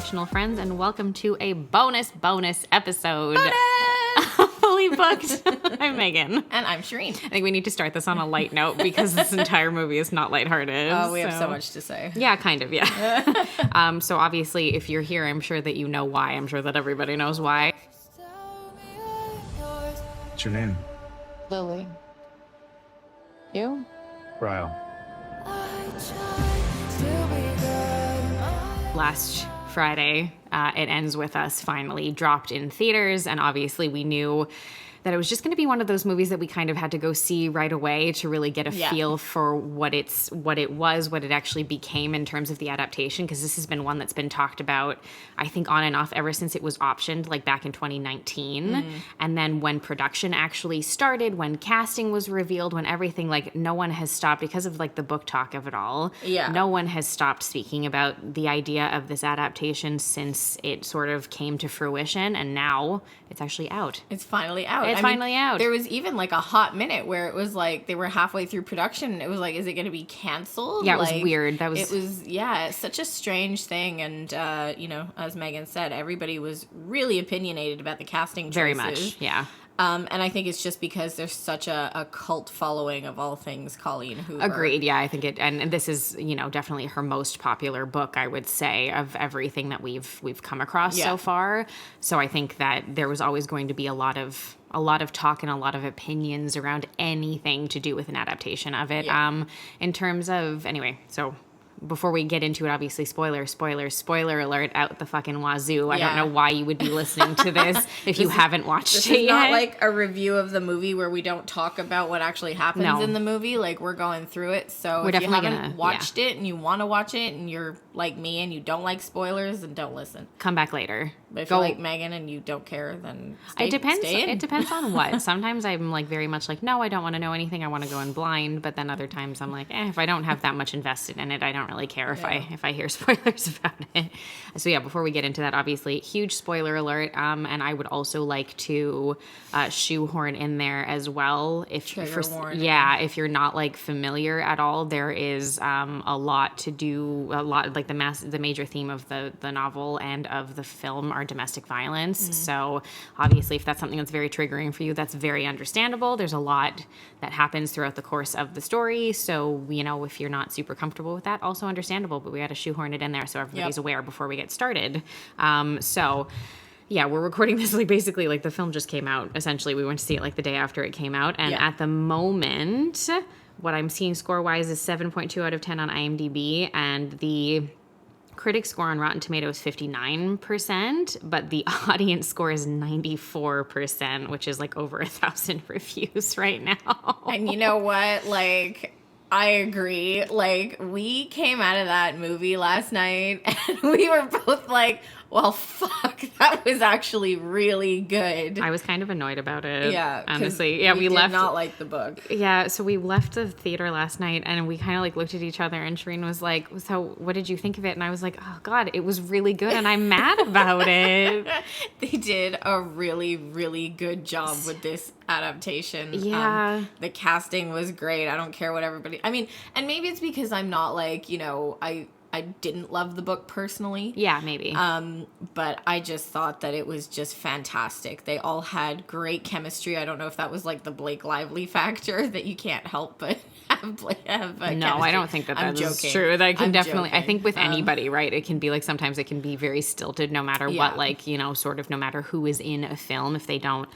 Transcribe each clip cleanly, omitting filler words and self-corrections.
fictional friends, and welcome to a bonus episode. Fully booked. I'm Megan. And I'm Shireen. I think we need to start this on a light note because this entire movie is not lighthearted. Oh, we have so much to say. Yeah, kind of, yeah. So obviously, if you're here, I'm sure that you know why. I'm sure that everybody knows why. What's your name? Lily. You? Ryle. Last Friday, It Ends With Us finally dropped in theaters, and obviously we knew that it was just going to be one of those movies that we kind of had to go see right away to really get a feel for what it actually became in terms of the adaptation, because this has been one that's been talked about, I think, on and off ever since it was optioned, like back in 2019. And then when production actually started, when casting was revealed, when everything, like, no one has stopped because of like the book talk of it all. Yeah. No one has stopped speaking about the idea of this adaptation since it sort of came to fruition, and now it's actually out. It's finally out. It's finally out. There was even like a hot minute where it was like they were halfway through production and it was like, is it going to be canceled? Yeah, it like, was weird. It was, yeah, such a strange thing. And, you know, as Megan said, everybody was really opinionated about the casting choices. Very much, yeah. And I think it's just because there's such a cult following of all things Colleen Hoover. Agreed, yeah. I think it, and this is, you know, definitely her most popular book, I would say, of everything that we've come across so far. So I think that there was always going to be a lot of talk and a lot of opinions around anything to do with an adaptation of it. Yeah. In terms of, anyway, so before we get into it, obviously, spoiler alert out the fucking wazoo. I don't know why you would be listening to this if you haven't watched it yet. This is not like a review of the movie where we don't talk about what actually happens in the movie. Like, we're going through it. So if you haven't watched it and you want to watch it and you're like me and you don't like spoilers, then don't listen. Come back later. But if you're like Megan and you don't care, then stay in. It depends on what. Sometimes I'm like very much like, no, I don't want to know anything. I want to go in blind. But then other times I'm like, if I don't have that much invested in it, I don't really care if I hear spoilers about it. So yeah, before we get into that, obviously, huge spoiler alert. And I would also like to shoehorn in there as well. If you're not like familiar at all, there is a lot to do. A lot like the major theme of the novel and of the film are domestic violence. So obviously, if that's something that's very triggering for you, that's very understandable. There's a lot that happens throughout the course of the story. So, you know, if you're not super comfortable with that, also understandable, but we had to shoehorn it in there so everybody's aware before we get started. Yeah, we're recording this like basically like the film just came out. Essentially, we went to see it like the day after it came out. And at the moment, what I'm seeing score-wise is 7.2 out of 10 on IMDb, and the critic score on Rotten Tomatoes 59%, but the audience score is 94%, which is like over 1,000 reviews right now. And you know what? Like, I agree. Like, we came out of that movie last night and we were both like, well, fuck, that was actually really good. I was kind of annoyed about it. Yeah. Honestly. Yeah, we did not like the book. Yeah, so we left the theater last night and we kind of like looked at each other and Shireen was like, so what did you think of it? And I was like, oh God, it was really good and I'm mad about it. They did a really, really good job with this adaptation. Yeah. The casting was great. I don't care what everybody... I mean, and maybe it's because I'm not like, you know, I didn't love the book personally. Yeah, maybe. But I just thought that it was just fantastic. They all had great chemistry. I don't know if that was like the Blake Lively factor that you can't help but have no, chemistry. I don't think that is true. That can definitely, I think with anybody, right? It can be like, sometimes it can be very stilted no matter what, like, you know, sort of no matter who is in a film. If they don't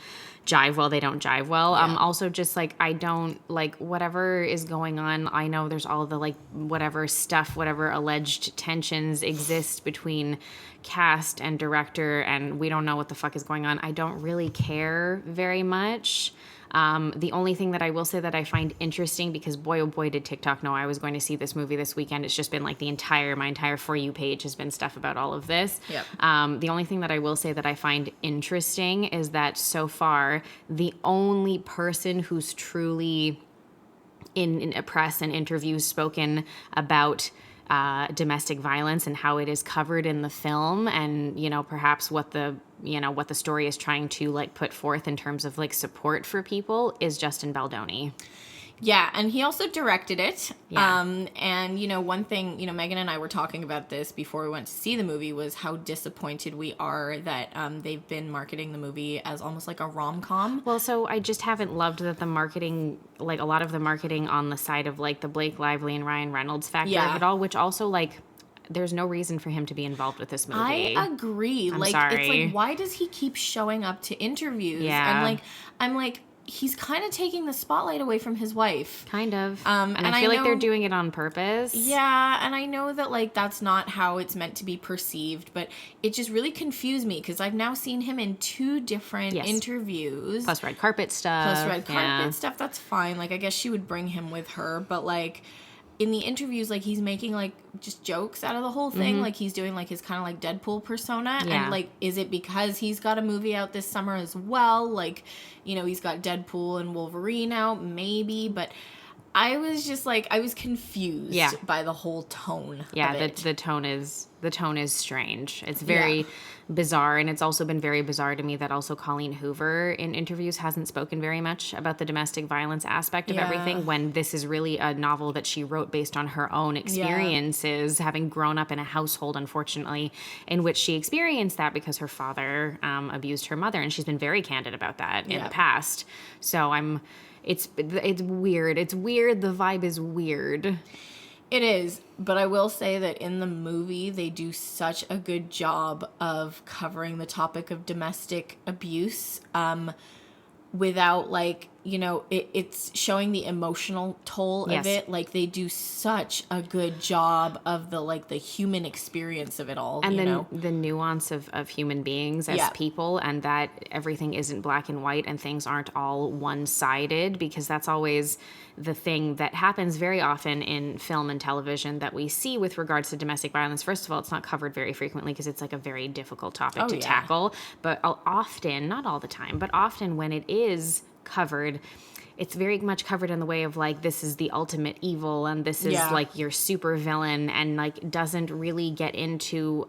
jive well, they don't jive well. Also just like, I don't like whatever is going on. I know there's all the like whatever stuff, whatever alleged tensions exist between cast and director, and we don't know what the fuck is going on. I don't really care very much. The only thing that I will say that I find interesting, because boy, oh boy, did TikTok know I was going to see this movie this weekend. It's just been like my entire For You page has been stuff about all of this. Yep. The only thing that I will say that I find interesting is that so far, the only person who's truly in press and interviews spoken about domestic violence and how it is covered in the film, and, you know, perhaps what the story is trying to like put forth in terms of like support for people, is Justin Baldoni. Yeah, and he also directed it. Yeah. And, you know, one thing, you know, Megan and I were talking about this before we went to see the movie was how disappointed we are that they've been marketing the movie as almost like a rom-com. Well, so I just haven't loved that the marketing, like a lot of the marketing on the side of like the Blake Lively and Ryan Reynolds factor of it all, which also like there's no reason for him to be involved with this movie. I agree. I'm like, sorry. It's like, why does he keep showing up to interviews? Yeah. And like, I'm like, he's kind of taking the spotlight away from his wife. Kind of. And I feel like they're doing it on purpose. Yeah, and I know that, like, that's not how it's meant to be perceived, but it just really confused me because I've now seen him in 2 different interviews. Plus red carpet stuff. Stuff, that's fine. Like, I guess she would bring him with her, but, like, in the interviews, like, he's making, like, just jokes out of the whole thing. Like, he's doing, like, his kind of, like, Deadpool persona. Yeah. And, like, is it because he's got a movie out this summer as well? Like, you know, he's got Deadpool and Wolverine out, maybe. But I was just, like, I was confused by the whole tone of it. The tone is strange. It's very bizarre, and it's also been very bizarre to me that also Colleen Hoover in interviews hasn't spoken very much about the domestic violence aspect of everything, when this is really a novel that she wrote based on her own experiences, having grown up in a household, unfortunately, in which she experienced that because her father abused her mother, and she's been very candid about that in the past. So it's weird. It's weird. The vibe is weird. It is, but I will say that in the movie, they do such a good job of covering the topic of domestic abuse without, like, you know, it's showing the emotional toll of it. Like, they do such a good job of the, like, the human experience of it all, and you then know? the nuance of human beings as people, and that everything isn't black and white and things aren't all one-sided, because that's always the thing that happens very often in film and television that we see with regards to domestic violence. First of all, it's not covered very frequently because it's like a very difficult topic to tackle, but often, not all the time, but often when it is covered, it's very much covered in the way of like, this is the ultimate evil and this is like your super villain, and like doesn't really get into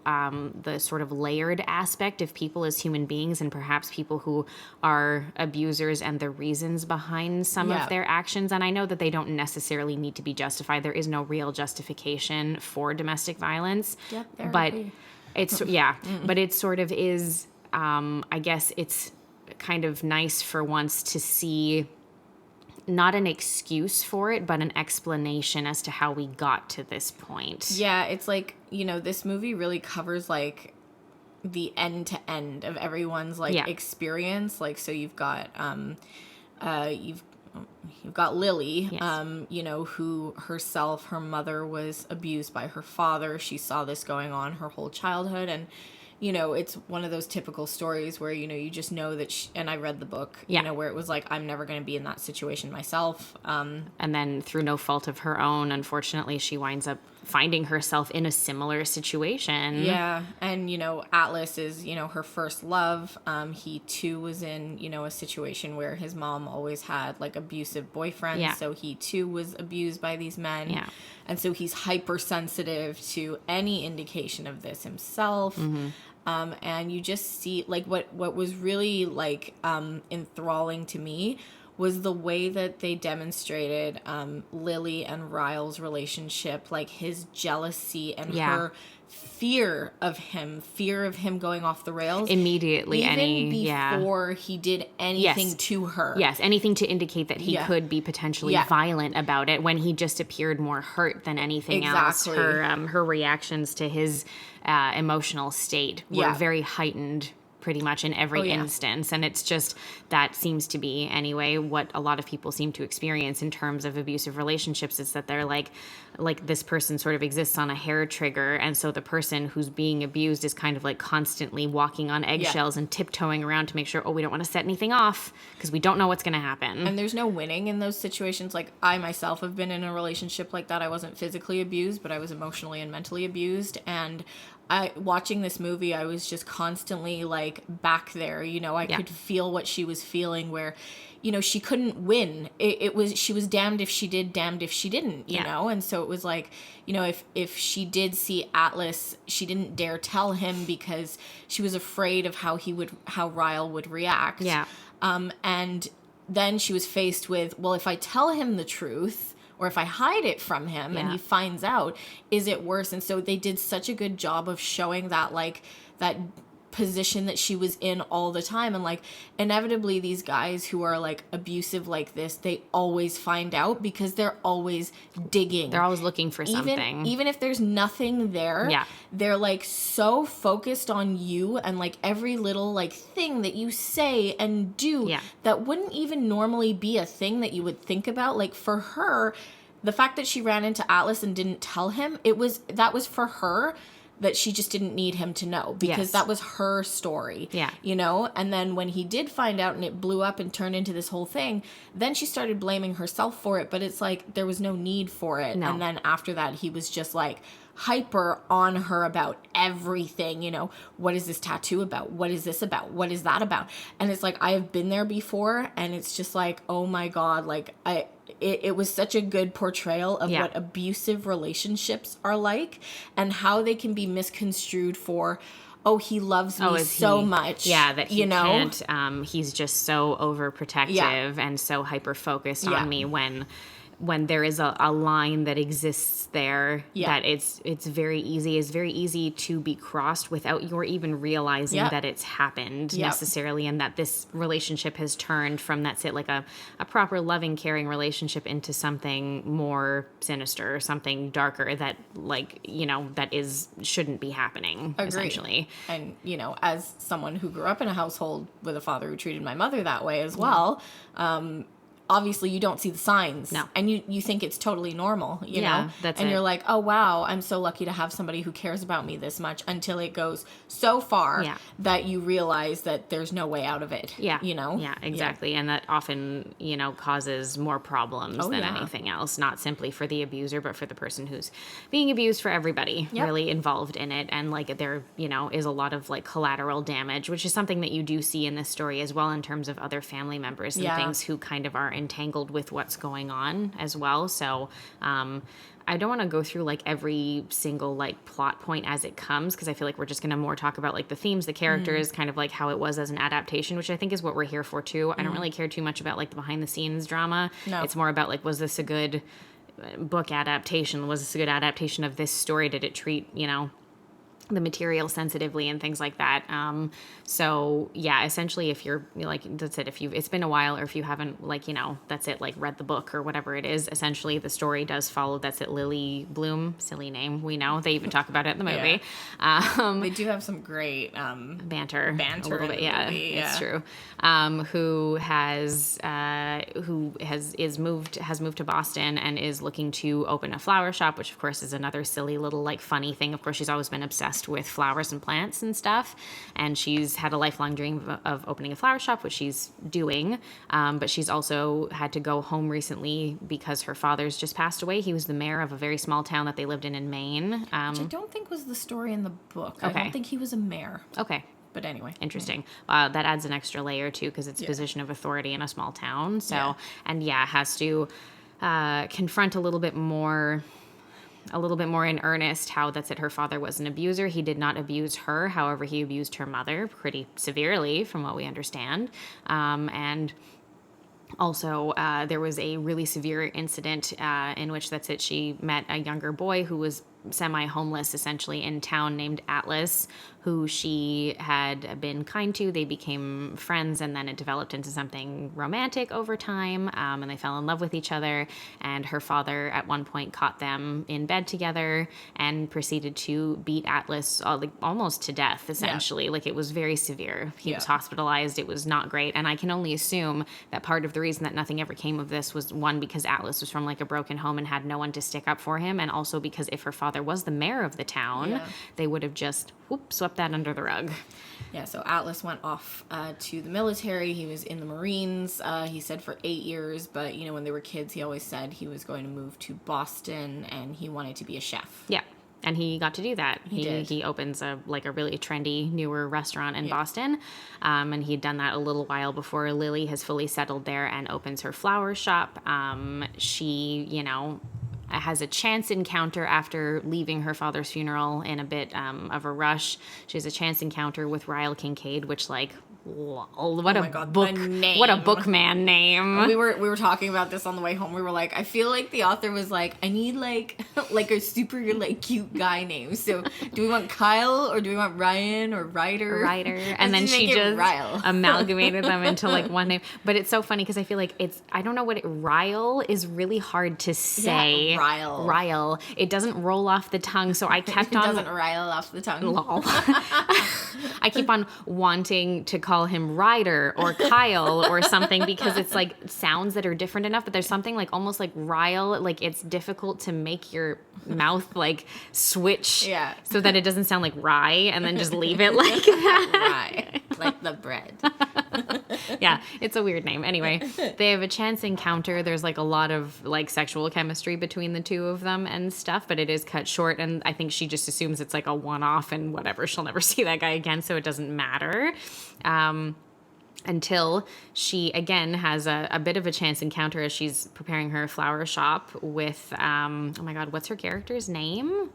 the sort of layered aspect of people as human beings, and perhaps people who are abusers and the reasons behind some of their actions. And I know that they don't necessarily need to be justified. There is no real justification for domestic violence, but it's but it sort of is, I guess it's kind of nice for once to see not an excuse for it, but an explanation as to how we got to this point. Yeah, it's like, you know, this movie really covers, like, the end to end of everyone's, like, experience. Like, so you've got, you've got Lily, you know, who herself, her mother was abused by her father. She saw this going on her whole childhood, and you know, it's one of those typical stories where, you know, you just know that and I read the book, you know, where it was like, I'm never going to be in that situation myself. And then through no fault of her own, unfortunately, she winds up finding herself in a similar situation. Yeah. And, you know, Atlas is, you know, her first love. He too was in, you know, a situation where his mom always had like abusive boyfriends. Yeah. So he too was abused by these men. Yeah. And so he's hypersensitive to any indication of this himself. Mm-hmm. And you just see, like, what was really, like, enthralling to me was the way that they demonstrated Lily and Ryle's relationship, like, his jealousy and her fear of him going off the rails. Immediately, even before he did anything to her. Yes, anything to indicate that he could be potentially violent about it, when he just appeared more hurt than anything else. Her reactions to his emotional state were very heightened pretty much in every instance. And it's just, that seems to be, anyway, what a lot of people seem to experience in terms of abusive relationships, is that they're like this person sort of exists on a hair trigger. And so the person who's being abused is kind of like constantly walking on eggshells and tiptoeing around to make sure, we don't want to set anything off because we don't know what's going to happen. And there's no winning in those situations. Like, I myself have been in a relationship like that. I wasn't physically abused, but I was emotionally and mentally abused. And watching this movie, I was just constantly, like, back there, you know, I could feel what she was feeling, where, you know, she couldn't win. She was damned if she did, damned if she didn't, you know? And so it was like, you know, if she did see Atlas, she didn't dare tell him because she was afraid of how Ryle would react. Yeah. And then she was faced with, well, if I tell him the truth or if I hide it from him and he finds out, is it worse? And so they did such a good job of showing that, like, that position that she was in all the time. And, like, inevitably these guys who are, like, abusive like this, they always find out because they're always digging. They're always looking for something. Even if there's nothing there, they're, like, so focused on you and, like, every little, like, thing that you say and do that wouldn't even normally be a thing that you would think about. Like, for her, the fact that she ran into Atlas and didn't tell him, that was for her that she just didn't need him to know because that was her story, you know? And then when he did find out and it blew up and turned into this whole thing, then she started blaming herself for it, but it's like there was no need for it. No. And then after that, he was just like hyper on her about everything, you know? What is this tattoo about? What is this about? What is that about? And it's like, I have been there before, and it's just like, oh my God, like it was such a good portrayal of what abusive relationships are like and how they can be misconstrued for, oh, he loves me so much. Yeah, that he can't, he's just so overprotective and so hyper-focused on me when there is a line that exists there that it's very easy to be crossed without your even realizing that it's happened necessarily, and that this relationship has turned from like a proper loving, caring relationship into something more sinister, something darker that, like, you know, that shouldn't be happening. Agreed. Essentially. And, you know, as someone who grew up in a household with a father who treated my mother that way as well, obviously you don't see the signs. No. And you think it's totally normal, you know? That's and it. you're like, oh, wow, I'm so lucky to have somebody who cares about me this much, until it goes so far that you realize that there's no way out of it. Yeah. You know? Yeah, exactly. And that often, you know, causes more problems than anything else, not simply for the abuser, but for the person who's being abused, for everybody really involved in it. And, like, there, you know, is a lot of, like, collateral damage, which is something that you do see in this story as well, in terms of other family members and things who kind of are entangled with what's going on as well. So I don't want to go through, like, every single, like, plot point as it comes, because I feel like we're just going to more talk about, like, the themes, the characters, kind of like how it was as an adaptation, which I think is what we're here for too. I don't really care too much about, like, the behind the scenes drama. No. It's more about, like, was this a good book adaptation? Was this a good adaptation of this story? Did it treat, you know, the material sensitively and things like that. So yeah, essentially, if you're like, that's it. If it's been a while, or if you haven't, like, you know, that's it, like, read the book or whatever it is, essentially the story does follow. That's it. Lily Bloom, silly name. We know they even talk about it in the movie. They do have some great banter a little bit. Movie, it's true. Who has moved to Boston and is looking to open a flower shop, which of course is another silly little, like, funny thing. Of course, she's always been obsessed with flowers and plants and stuff, and she's had a lifelong dream of opening a flower shop, which she's doing, but she's also had to go home recently because her father's just passed away. He was the mayor of a very small town that they lived in Maine. Which I don't think was the story in the book. I don't think he was a mayor. Okay. But anyway. Interesting. That adds an extra layer too, because it's a position of authority in a small town. So, and has to confront a little bit more in earnest how that's it. Her father was an abuser. He did not abuse her. However, he abused her mother pretty severely, from what we understand. And also, there was a really severe incident in which that's it. She met a younger boy who was semi-homeless, essentially, in town, named Atlas, who she had been kind to. They became friends, and then it developed into something romantic over time, and they fell in love with each other, and her father at one point caught them in bed together and proceeded to beat Atlas like almost to death, essentially. Like, it was very severe. He was hospitalized. It was not great, and I can only assume that part of the reason that nothing ever came of this was, one, because Atlas was from, like, a broken home and had no one to stick up for him, and also because if her father was the mayor of the town, they would have just swept that under the rug. Yeah, so Atlas went off to the military. He was in the Marines, he said, for 8 years. But, you know, when they were kids, he always said he was going to move to Boston and he wanted to be a chef. Yeah. And he got to do that. He opens a really trendy, newer restaurant in Boston. And he'd done that a little while before Lily has fully settled there and opens her flower shop. She, you know, has a chance encounter after leaving her father's funeral in a bit of a rush. She has a chance encounter with Ryle Kincaid, which, like, Lol, what Oh a my God, book, the name. what a bookman name. We were talking about this on the way home. We were like, I feel like the author was like, I need like a super like cute guy name. So do we want Kyle or do we want Ryan or Ryder? And then she just Ryle. amalgamated them into like one name. But it's so funny because I feel like I don't know what Ryle is really hard to say. Yeah, Ryle. Ryle. It doesn't roll off the tongue. So I kept It on. doesn't rile off the tongue. Lol. I keep on wanting to call him Ryder or Kyle or something because it's like sounds that are different enough, but there's something like almost like Ryle, like it's difficult to make your mouth like switch so that it doesn't sound like rye and then just leave it like that. Rye, like the bread. Yeah, it's a weird name. Anyway, they have a chance encounter. There's like a lot of like sexual chemistry between the two of them and stuff, but it is cut short. And I think she just assumes it's like a one-off and whatever. She'll never see that guy again, so it doesn't matter. Until she again has a bit of a chance encounter as she's preparing her flower shop with, oh my God, what's her character's name?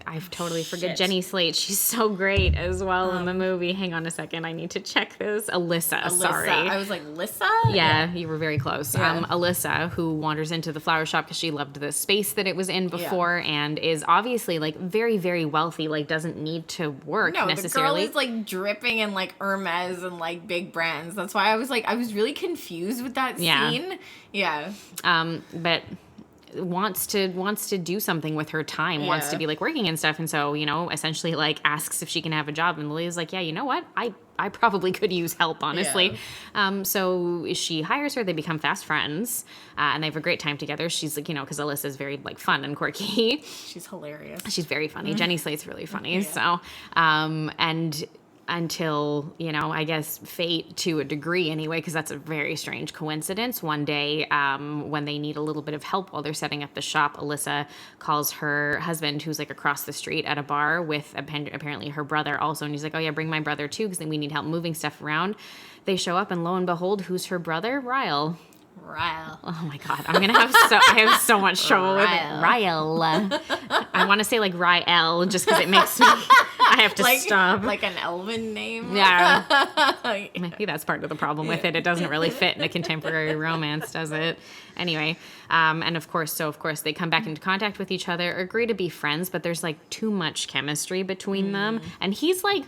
I've totally forget. Jenny Slate. She's so great as well in the movie. Hang on a second. I need to check this. Alyssa. Sorry. I was like, Lissa? Yeah, you were very close. Yeah. Alyssa, who wanders into the flower shop because she loved the space that it was in before and is obviously like very, very wealthy, like doesn't need to work necessarily. The girl is like dripping in like Hermes and like big brands. That's why I was really confused with that scene. Yeah. But wants to do something with her time, wants to be like working and stuff, and so essentially like asks if she can have a job, and Lily's like, yeah, you know what, I probably could use help, honestly. So she hires her. They become fast friends, and they have a great time together. She's like, because Alyssa's very like fun and quirky. She's hilarious. She's very funny. Jenny Slate's really funny. So and until, I guess fate to a degree anyway, because that's a very strange coincidence. One day, when they need a little bit of help while they're setting up the shop, Alyssa calls her husband, who's like across the street at a bar with apparently her brother also. And he's like, oh yeah, bring my brother too, because then we need help moving stuff around. They show up and lo and behold, who's her brother? Ryle. Oh my God, I have so much trouble with it. Ryle. I want to say like Ryle just because it makes me, I have to stop. Like an elven name? Yeah. Maybe that's part of the problem with it. It doesn't really fit in a contemporary romance, does it? Anyway, and of course they come back into contact with each other, agree to be friends, but there's like too much chemistry between them. And he's like,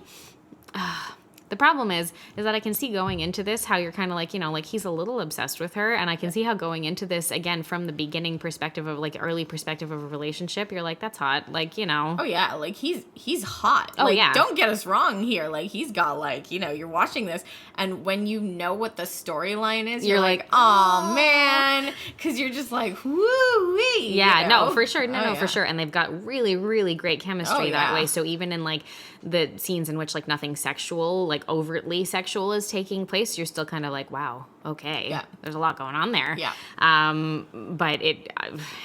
the problem is that I can see going into this how you're kind of like, like he's a little obsessed with her. And I can see how going into this, again, from the beginning perspective of like early perspective of a relationship, you're like, that's hot. Like, Oh, yeah. Like he's hot. Oh, like, yeah. Don't get us wrong here. Like he's got like, you're watching this. And when you know what the storyline is, you're like, oh, man. Because you're just like, woo-wee. Yeah, no, for sure. No, for sure. And they've got really, really great chemistry that way. So even in like the scenes in which like nothing sexual, like overtly sexual is taking place, you're still kind of like, wow, okay, there's a lot going on there. But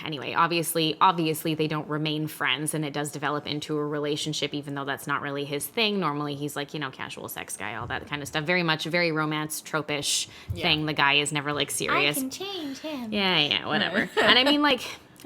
anyway, obviously they don't remain friends, and it does develop into a relationship, even though that's not really his thing. Normally he's like, casual sex guy, all that kind of stuff. Very romance trope-ish thing. The guy is never like serious. I can change him. Yeah, whatever. And I mean, like,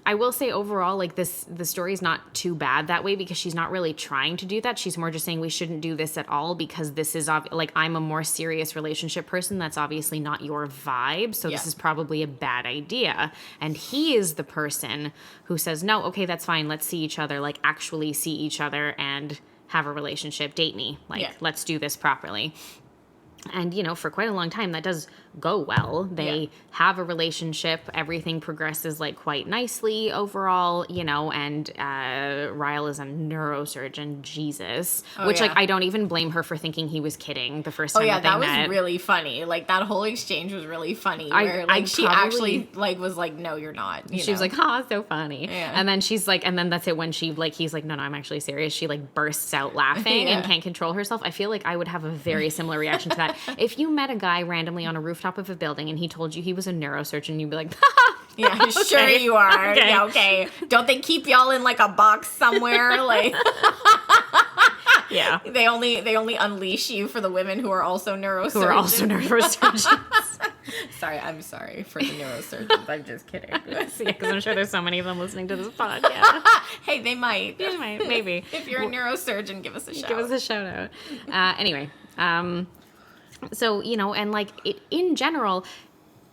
I will say overall, like the story's not too bad that way, because she's not really trying to do that. She's more just saying we shouldn't do this at all, because this is like, I'm a more serious relationship person. That's obviously not your vibe. So this is probably a bad idea. And he is the person who says, no, okay, that's fine. Let's see each other, like actually see each other and have a relationship, date me. Like, let's do this properly. And, for quite a long time, that does go well. They have a relationship. Everything progresses, like, quite nicely overall, and Ryle is a neurosurgeon, Jesus. Which, like, I don't even blame her for thinking he was kidding the first time that they met. That was really funny. Like, that whole exchange was really funny. Where, she actually, like, was like, no, you're not. She was like, so funny. Yeah. And then she's like, and then that's it when she, like, he's like, no, I'm actually serious. She, like, bursts out laughing and can't control herself. I feel like I would have a very similar reaction to that. If you met a guy randomly on a rooftop of a building and he told you he was a neurosurgeon, you'd be like, yeah, okay. Sure you are. Okay. Yeah, okay. Don't they keep y'all in like a box somewhere? Like, yeah, they only unleash you for the women who are also neurosurgeons. Sorry, I'm sorry for the neurosurgeons. I'm just kidding. Yeah, because I'm sure there's so many of them listening to this podcast. Hey, they might. They might, maybe. If you're a neurosurgeon, give us a shout. Give us a shout out. Anyway. So, and like in general,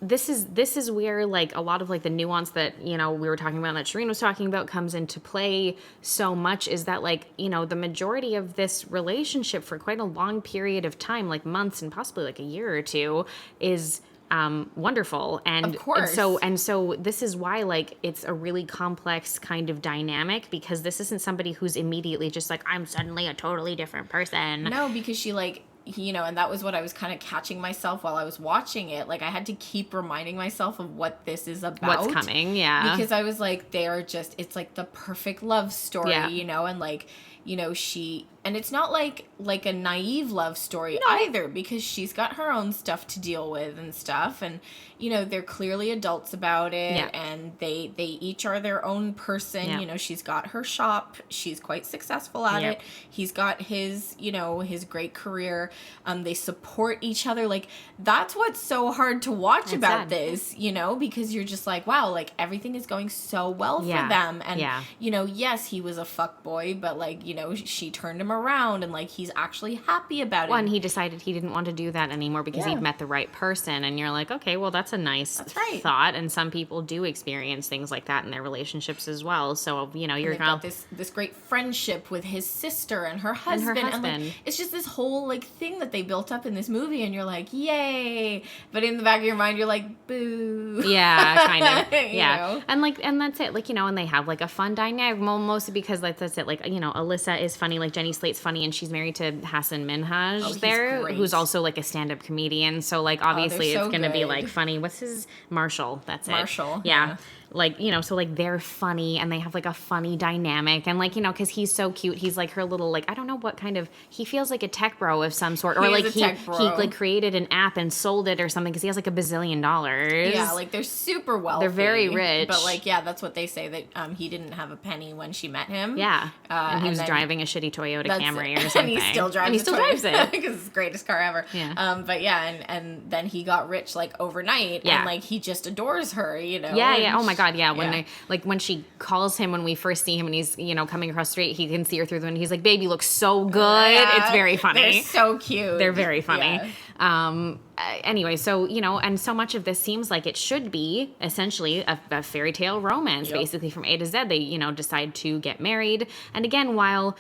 this is where like a lot of like the nuance that we were talking about, that Shireen was talking about, comes into play so much, is that like the majority of this relationship for quite a long period of time, like months and possibly like a year or two, is wonderful. And of course. And so this is why like it's a really complex kind of dynamic, because this isn't somebody who's immediately just like, I'm suddenly a totally different person. No, because she like, and that was what I was kind of catching myself while I was watching it. Like, I had to keep reminding myself of what this is about. What's coming, yeah. Because I was like, it's like the perfect love story, Yeah. and like, and it's not like a naive love story either, because she's got her own stuff to deal with and stuff, and they're clearly adults about it, and they each are their own person. She's got her shop, she's quite successful at it, he's got his his great career, they support each other. Like, that's what's so hard to watch about this, because you're just like, wow, like everything is going so well for them, and yes, he was a fuck boy, but like she turned him around, and like he's actually happy about it. Well, and he decided he didn't want to do that anymore because he'd met the right person, and you're like, okay, well, that's a nice thought, and some people do experience things like that in their relationships as well. So you're got this great friendship with his sister and her husband, and like, it's just this whole like thing that they built up in this movie, and you're like, yay, but in the back of your mind you're like, boo. Yeah, kind of. Yeah. And that's it, like, and they have like a fun dynamic, mostly because like that's it, like, Alyssa is funny, like Jenny Slate's funny, and she's married to Hassan Minhaj who's also like a stand-up comedian, so like obviously it's gonna be like funny. What's his Marshall? That's it. Marshall. Yeah. Like, so like they're funny, and they have like a funny dynamic, and like, because he's so cute, he's like her little, like, I don't know what kind of, he feels like a tech bro of some sort, or like he like created an app and sold it or something, because he has like $1 bazillion. Yeah, like they're super wealthy. They're very rich. But like, yeah, that's what they say, that he didn't have a penny when she met him. Yeah. And he was driving a shitty Toyota Camry or something. And he still drives it. Because it's the greatest car ever. Yeah. But yeah, and then he got rich like overnight. Yeah. And like he just adores her, Yeah, yeah. Oh my God, yeah. When they, like, when she calls him, when we first see him and he's, coming across the street, he can see her through the window. He's like, baby, looks so good. Yeah. It's very funny. They're so cute. They're very funny. Yeah. Anyway, so, and so much of this seems like it should be essentially a fairy tale romance, basically from A to Z. They, decide to get married. And again, while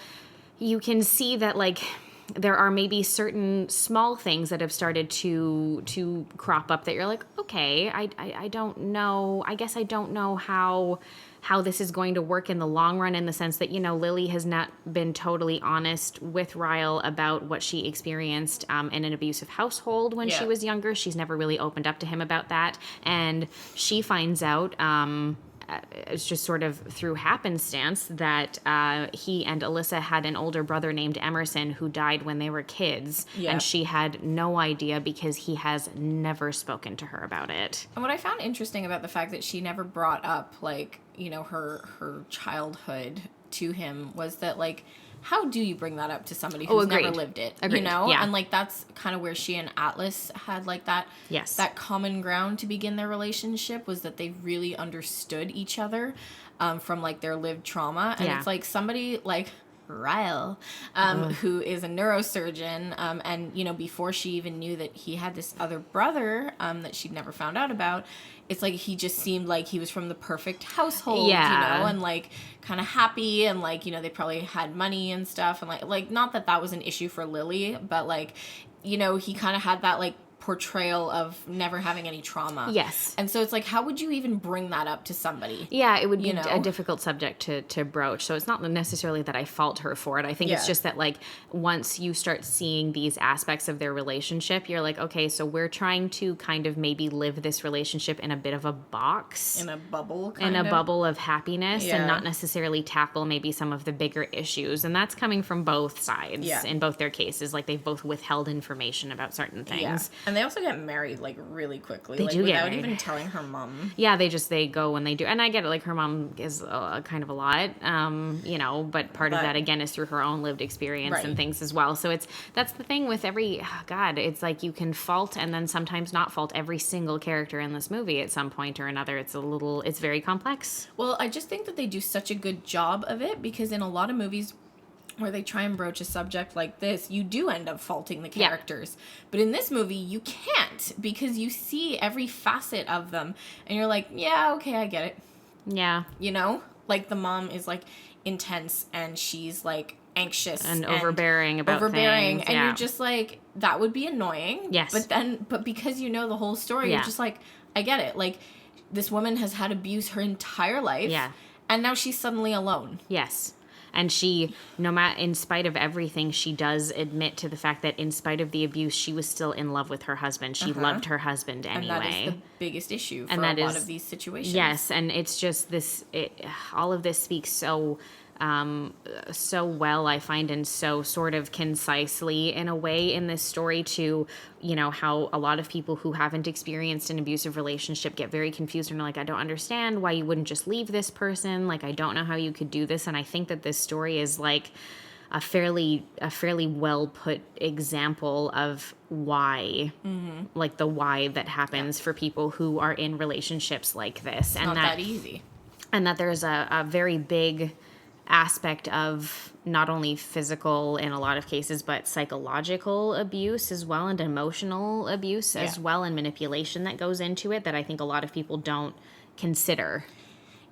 you can see that, like, there are maybe certain small things that have started to crop up that you're like, okay, I don't know. I guess I don't know how this is going to work in the long run, in the sense that, Lily has not been totally honest with Ryle about what she experienced in an abusive household when she was younger. She's never really opened up to him about that. And she finds out, it's just sort of through happenstance, that he and Alyssa had an older brother named Emerson who died when they were kids. Yeah. And she had no idea, because he has never spoken to her about it. And what I found interesting about the fact that she never brought up, like, her childhood to him was that, like, how do you bring that up to somebody who's never lived it? Agreed. Yeah. And like, that's kind of where she and Atlas had like that that common ground to begin their relationship, was that they really understood each other from like their lived trauma. And it's like somebody like Ryle, who is a neurosurgeon, and before she even knew that he had this other brother that she'd never found out about, it's like he just seemed like he was from the perfect household, and like kind of happy, and like they probably had money and stuff, and like not that was an issue for Lily, but like he kind of had that like portrayal of never having any trauma. Yes. And so it's like, how would you even bring that up to somebody? Yeah, it would be a difficult subject to broach. So it's not necessarily that I fault her for it. I think it's just that, like, once you start seeing these aspects of their relationship, you're like, okay, so we're trying to kind of maybe live this relationship in a bit of a box. In a bubble, bubble of happiness, and not necessarily tackle maybe some of the bigger issues. And that's coming from both sides in both their cases. Like, they've both withheld information about certain things. Yeah. And they also get married like really quickly. They like, do without even telling her mom. Yeah, they go and they do. And I get it, like, her mom is kind of a lot, but part of that again is through her own lived experience and things as well. So that's the thing with it's like you can fault and then sometimes not fault every single character in this movie at some point or another. It's very complex. Well, I just think that they do such a good job of it, because in a lot of movies where they try and broach a subject like this, you do end up faulting the characters. But in this movie, you can't, because you see every facet of them, and you're like, yeah, okay, I get it. Yeah. You know? Like, the mom is, like, intense, and she's, like, anxious. And overbearing about things. And you're just like, that would be annoying. Yes. But because you know the whole story, you're just like, I get it. Like, this woman has had abuse her entire life. Yeah. And now she's suddenly alone. Yes. And she, in spite of everything, she does admit to the fact that in spite of the abuse, she was still in love with her husband. She loved her husband anyway. And that is the biggest issue for a lot of these situations. Yes, and it's just all of this speaks so well, I find, and so sort of concisely in a way in this story to, how a lot of people who haven't experienced an abusive relationship get very confused and are like, I don't understand why you wouldn't just leave this person. Like, I don't know how you could do this. And I think that this story is like a fairly well put example of why, like the why that happens for people who are in relationships like this. It's not that easy. And that there's a very big aspect of not only physical in a lot of cases, but psychological abuse as well, and emotional abuse as well, and manipulation that goes into it that I think a lot of people don't consider.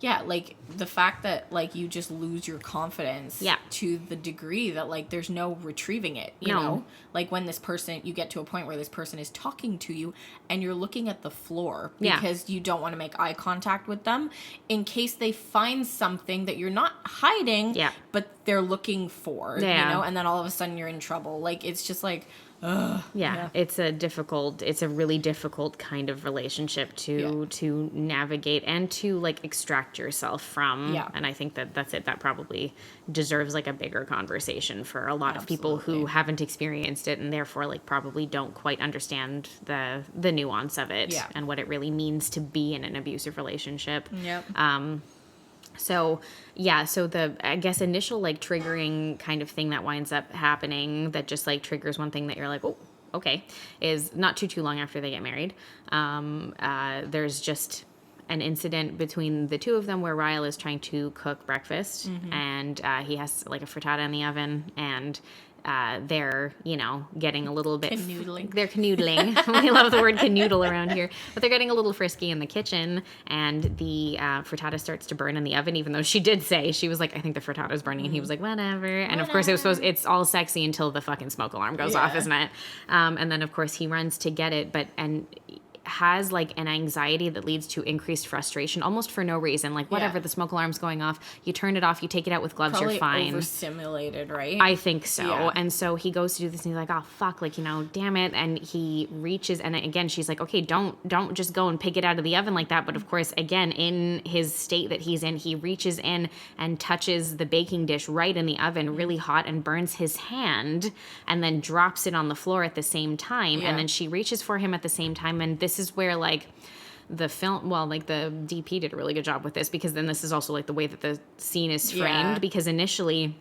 Yeah, like the fact that like you just lose your confidence to the degree that like there's no retrieving it, you know? Like when this person, you get to a point where this person is talking to you and you're looking at the floor because you don't want to make eye contact with them in case they find something that you're not hiding, but they're looking for, you know? And then all of a sudden you're in trouble. Like it's just like, it's a really difficult kind of relationship to navigate and to like extract yourself from. And I think that's it. That probably deserves like a bigger conversation for a lot of people who haven't experienced it and therefore like probably don't quite understand the nuance of it and what it really means to be in an abusive relationship. So the, I guess, initial, like, triggering kind of thing that winds up happening that just, like, triggers one thing that you're like, oh, okay, is not too long after they get married. There's just an incident between the two of them where Ryle is trying to cook breakfast, and he has, like, a frittata in the oven, and they're, getting a little bit... Canoodling. They're canoodling. We love the word canoodle around here. But they're getting a little frisky in the kitchen, and the frittata starts to burn in the oven, even though she did say, she was like, I think the frittata's burning, and he was like, whatever. And of course, it's all sexy until the fucking smoke alarm goes off, isn't it? And then, of course, he runs to get it, and has like an anxiety that leads to increased frustration almost for no reason. Like whatever, the smoke alarm's going off, you turn it off, you take it out with gloves, probably you're fine. Overstimulated, right? I think so. And so he goes to do this and he's like, oh fuck, like, damn it. And he reaches, and again she's like, okay, don't just go and pick it out of the oven like that. But of course, again, in his state that he's in, he reaches in and touches the baking dish right in the oven, really hot, and burns his hand, and then drops it on the floor at the same time. And then she reaches for him at the same time, and this is where like the film, well, like the DP did a really good job with this, because then this is also like the way that the scene is framed, because initially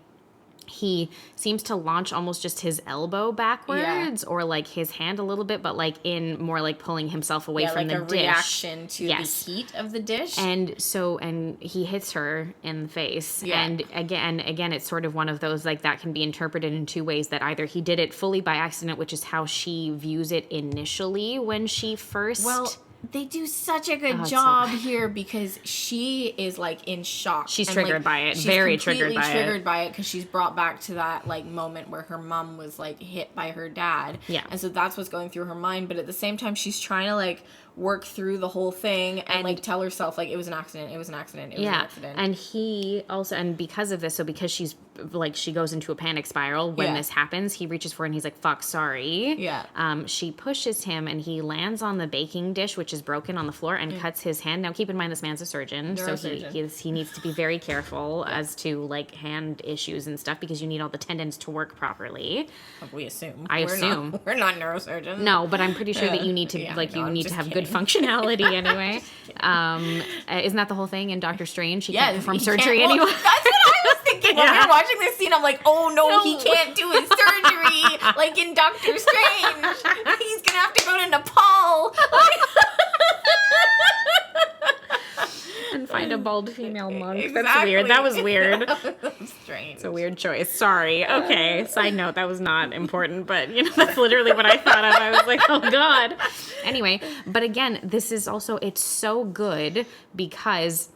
he seems to launch almost just his elbow backwards or like his hand a little bit, but like in more like pulling himself away from the dish. Reaction to the heat of the dish. And so, and he hits her in the face. And again, it's sort of one of those, like, that can be interpreted in two ways, that either he did it fully by accident, which is how she views it initially when she first... Well, they do such a good job here, because she is like in shock. She's triggered by it. Very triggered by it. She's completely triggered by it, because she's brought back to that like moment where her mom was like hit by her dad. And so that's what's going through her mind. But at the same time, she's trying to like work through the whole thing and like tell herself like it was an accident. It was an accident. It was an accident. And he also, and because of this, so because she's like, she goes into a panic spiral when this happens, he reaches for her and he's like, fuck, sorry. She pushes him and he lands on the baking dish, which is broken on the floor, and cuts his hand. Now keep in mind, this man's a surgeon, so he needs to be very careful as to like hand issues and stuff, because you need all the tendons to work properly. We assume. We're not neurosurgeons. No, but I'm pretty sure that you need to you need to have good functionality anyway. Isn't that the whole thing in Doctor Strange? He can't perform surgery anyway. That's what I was thinking when we were watching this scene. I'm like, oh no, he can't do his surgery like in Doctor Strange. He's gonna have to go to Nepal and find a bald female monk. That's weird. That was weird. That was strange. It's a weird choice. Sorry. Okay. Side note, that was not important, but that's literally what I thought of. I was like, oh God. Anyway, but again, this is also, it's so good because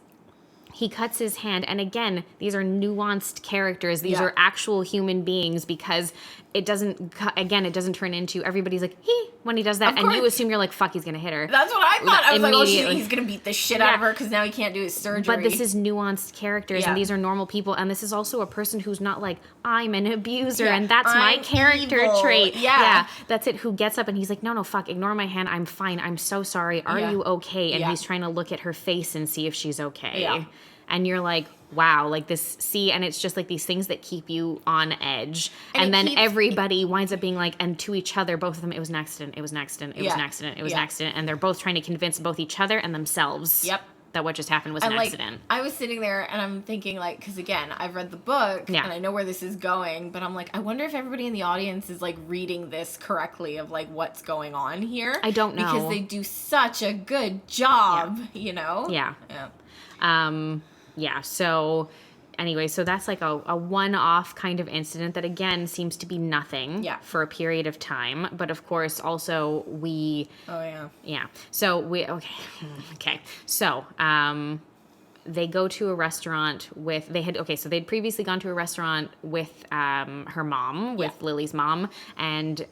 he cuts his hand. And again, these are nuanced characters. These are actual human beings because it doesn't turn into everybody's like, he, when he does that. And you assume you're like, fuck, he's going to hit her. That's what I thought. I was like, oh shit, he's going to beat the shit out of her because now he can't do his surgery. But this is nuanced characters and these are normal people. And this is also a person who's not like, I'm an abuser and that's my character trait. Yeah. That's it. Who gets up and he's like, no, fuck, ignore my hand. I'm fine. I'm so sorry. Are you okay? And he's trying to look at her face and see if she's okay. Yeah. And you're like, wow, like this, see, and it's just like these things that keep you on edge. And then everybody winds up being like, and to each other, both of them, it was an accident, it was an accident, it was an accident, it was an accident. And they're both trying to convince both each other and themselves that what just happened was an accident. I was sitting there and I'm thinking like, because again, I've read the book and I know where this is going, but I'm like, I wonder if everybody in the audience is like reading this correctly of like what's going on here. I don't know. Because they do such a good job, you know? Yeah. So anyway, so that's like a one-off kind of incident that again seems to be nothing for a period of time. But of course also So they go to a restaurant with, they'd previously gone to a restaurant with her mom, with Lily's mom, and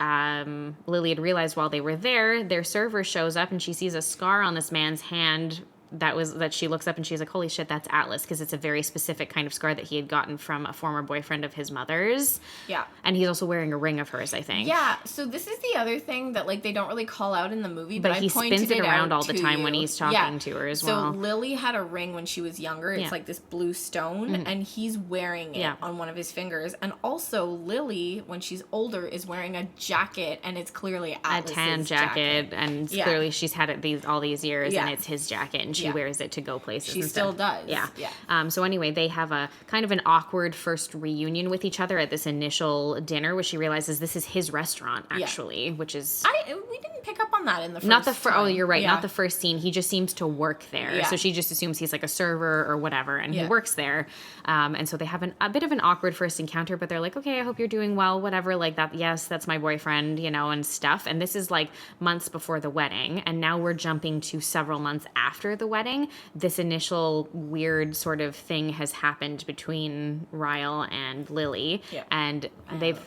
Lily had realized while they were there, their server shows up and she sees a scar on this man's hand that she looks up and she's like, holy shit, that's Atlas, because it's a very specific kind of scar that he had gotten from a former boyfriend of his mother's. Yeah. And he's also wearing a ring of hers, I think. Yeah. So this is the other thing that like they don't really call out in the movie, but he spins it around all the time when he's talking to her as well. So Lily had a ring when she was younger. It's like this blue stone, and he's wearing it on one of his fingers. And also Lily, when she's older, is wearing a jacket, and it's clearly Atlas's a tan jacket. And clearly she's had it all these years, and it's his jacket, and she wears it to go places. She still does. Yeah. So anyway, they have a kind of an awkward first reunion with each other at this initial dinner, where she realizes this is his restaurant, actually, which is... we didn't pick up on that in the first time. Oh, you're right. Not the first scene. He just seems to work there. So she just assumes he's like a server or whatever, and he works there. And so they have a bit of an awkward first encounter, but they're like, okay, I hope you're doing well, whatever, like that. Yes, that's my boyfriend, and stuff. And this is like months before the wedding. And now we're jumping to several months after the wedding. This initial weird sort of thing has happened between Ryle and Lily. Yeah. And they've...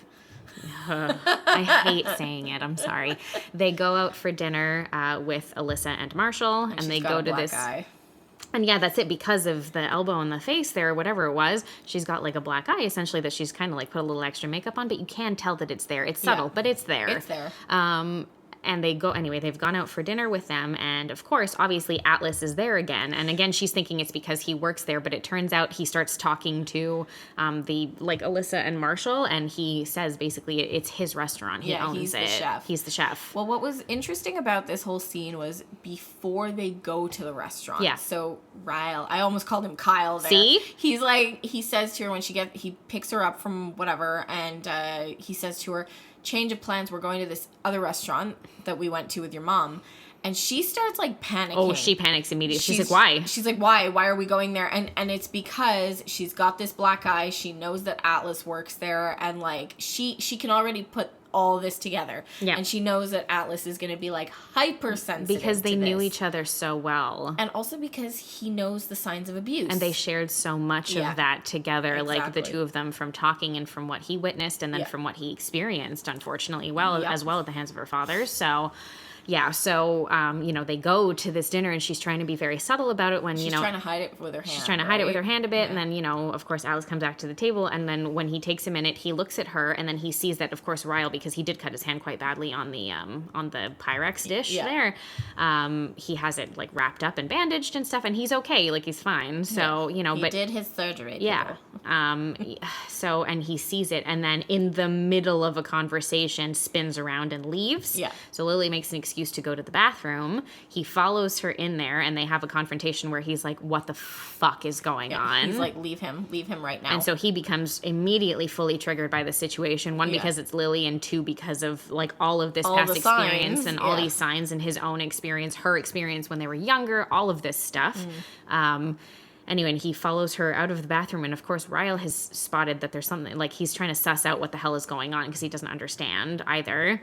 I hate saying it. I'm sorry. They go out for dinner with Alyssa and Marshall, and they go to this... Eye. And yeah, that's it. Because of the elbow in the face there, or whatever it was, she's got like a black eye, essentially, that she's kind of like put a little extra makeup on, but you can tell that it's there. It's subtle, but it's there. It's there. And they go, anyway, they've gone out for dinner with them. And of course, obviously, Atlas is there again. And again, she's thinking it's because he works there. But it turns out he starts talking to Alyssa and Marshall. And he says basically it's his restaurant. He owns he's it. The chef. He's the chef. Well, what was interesting about this whole scene was before they go to the restaurant. Yeah. So Ryle, I almost called him Kyle there. See? He's like, he says to her when he picks her up from whatever. And he says to her, change of plans, we're going to this other restaurant that we went to with your mom. And she starts like panicking. Oh, she panics immediately. She's like, why? She's like, why are we going there? And it's because she's got this black eye. She knows that Atlas works there, and like she can already put all this together. Yeah. And she knows that Atlas is going to be like hypersensitive because they knew each other so well. And also because he knows the signs of abuse. And they shared so much of that together, exactly. Like the two of them, from talking and from what he witnessed and then from what he experienced, unfortunately, as well at the hands of her father. So... yeah, so, they go to this dinner, and she's trying to be very subtle about it when, she's trying to hide it with her hand. She's trying to hide it with her hand a bit, and then, of course, Alice comes back to the table, and then when he takes a minute, he looks at her, and then he sees that, of course, Ryle, because he did cut his hand quite badly on the Pyrex dish there, he has it, like, wrapped up and bandaged and stuff, and he's okay, like, he's fine, so, he did his surgery. Yeah, so, and he sees it, and then in the middle of a conversation, spins around and leaves. Yeah. So Lily makes an excuse to go to the bathroom. He follows her in there, and they have a confrontation where he's like, what the fuck is going on? He's like, leave him right now. And so he becomes immediately fully triggered by the situation. One, because it's Lily, and two, because of like all of this past experience and all these signs and his own experience, her experience when they were younger, all of this stuff. anyway, and he follows her out of the bathroom. And of course, Ryle has spotted that there's something, like he's trying to suss out what the hell is going on because he doesn't understand either.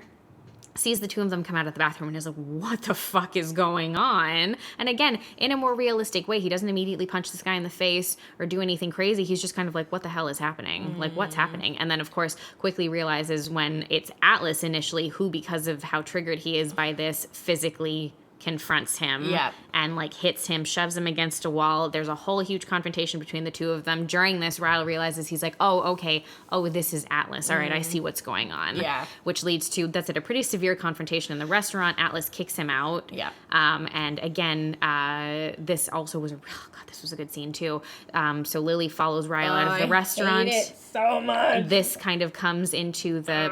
Sees the two of them come out of the bathroom and is like, what the fuck is going on? And again, in a more realistic way, he doesn't immediately punch this guy in the face or do anything crazy. He's just kind of like, what the hell is happening? Like, what's happening? And then, of course, quickly realizes when it's Atlas initially who, because of how triggered he is by this, physically confronts him and like hits him, shoves him against a wall. There's a whole huge confrontation between the two of them. During this, Ryle realizes, he's like, oh, okay. Oh, this is Atlas. All right, I see what's going on. Yeah. Which leads to, that's at a pretty severe confrontation in the restaurant. Atlas kicks him out. Yeah. And again, this also was, oh God, this was a good scene too. So Lily follows Ryle out of the restaurant. I hate it so much. This kind of comes into the,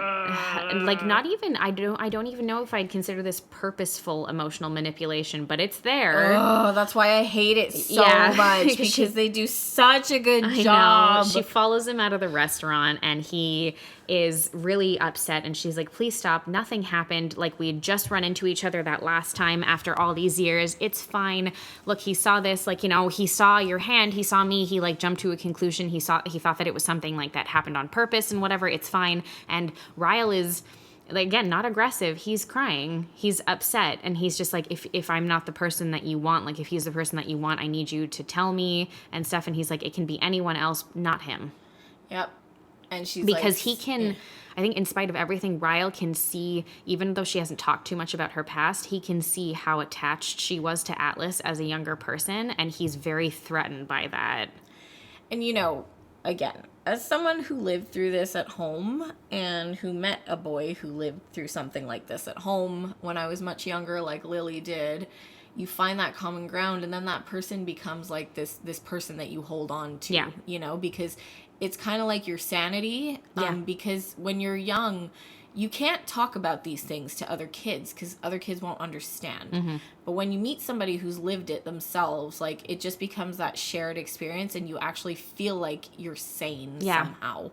like, not even, I don't even know if I'd consider this purposeful emotional manipulation, but it's there. Oh, that's why I hate it so much, because they do such a good job. Know. She follows him out of the restaurant and he is really upset and she's like, please stop. Nothing happened. Like, we had just run into each other that last time after all these years. It's fine. Look, he saw this, like, you know, he saw your hand. He saw me. He like jumped to a conclusion. He thought that it was something like that happened on purpose and whatever. It's fine. And Ryle is, again, not aggressive. He's crying. He's upset. And he's just like, if I'm not the person that you want, like if he's the person that you want, I need you to tell me and stuff. And he's like, it can be anyone else, not him. Yep. And she's because like, he can, I think in spite of everything, Ryle can see, even though she hasn't talked too much about her past, he can see how attached she was to Atlas as a younger person. And he's very threatened by that. And, you know, again, as someone who lived through this at home and who met a boy who lived through something like this at home when I was much younger, like Lily did, you find that common ground, and then that person becomes like this person that you hold on to, you know, because it's kind of like your sanity, because when you're young, you can't talk about these things to other kids because other kids won't understand. But when you meet somebody who's lived it themselves, like, it just becomes that shared experience and you actually feel like you're sane somehow.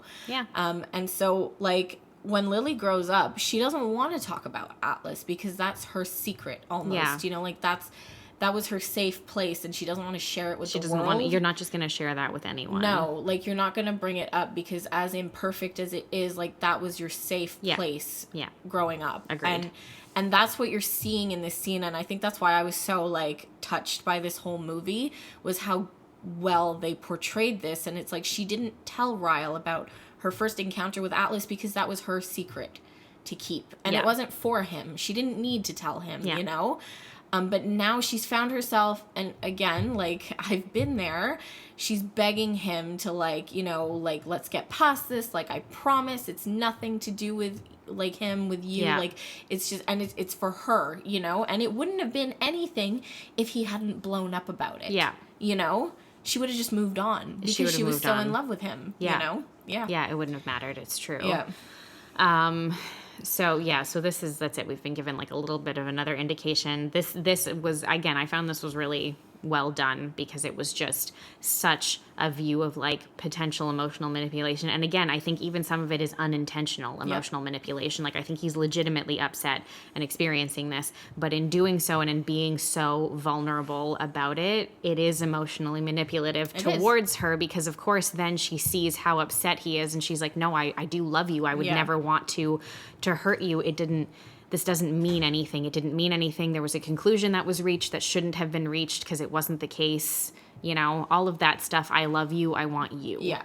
And so, like, when Lily grows up, she doesn't want to talk about Atlas because that's her secret almost, you know, like that was her safe place and she doesn't want to share it with the world. You're not just going to share that with anyone. No, like, you're not going to bring it up because as imperfect as it is, like, that was your safe place growing up. Agreed. And that's what you're seeing in this scene. And I think that's why I was so, like, touched by this whole movie, was how well they portrayed this. And it's like, she didn't tell Ryle about her first encounter with Atlas because that was her secret to keep. And it wasn't for him. She didn't need to tell him, you know? But now she's found herself, and again, like, I've been there, she's begging him to, like, you know, like, let's get past this, like, I promise it's nothing to do with, like, him, with you, like, it's just, and it's for her, you know, and it wouldn't have been anything if he hadn't blown up about it, you know, she would have just moved on, because she was so in love with him, you know, it wouldn't have mattered, it's true. So that's it. We've been given like a little bit of another indication. This was, again, I found this was really well done because it was just such a view of like potential emotional manipulation. And again, I think even some of it is unintentional emotional manipulation. Like, I think he's legitimately upset and experiencing this, but in doing so and in being so vulnerable about it, it is emotionally manipulative towards her, because of course then she sees how upset he is and she's like, no, I do love you. I would never want to hurt you. This doesn't mean anything. It didn't mean anything. There was a conclusion that was reached that shouldn't have been reached because it wasn't the case. You know, all of that stuff. I love you. I want you. Yeah.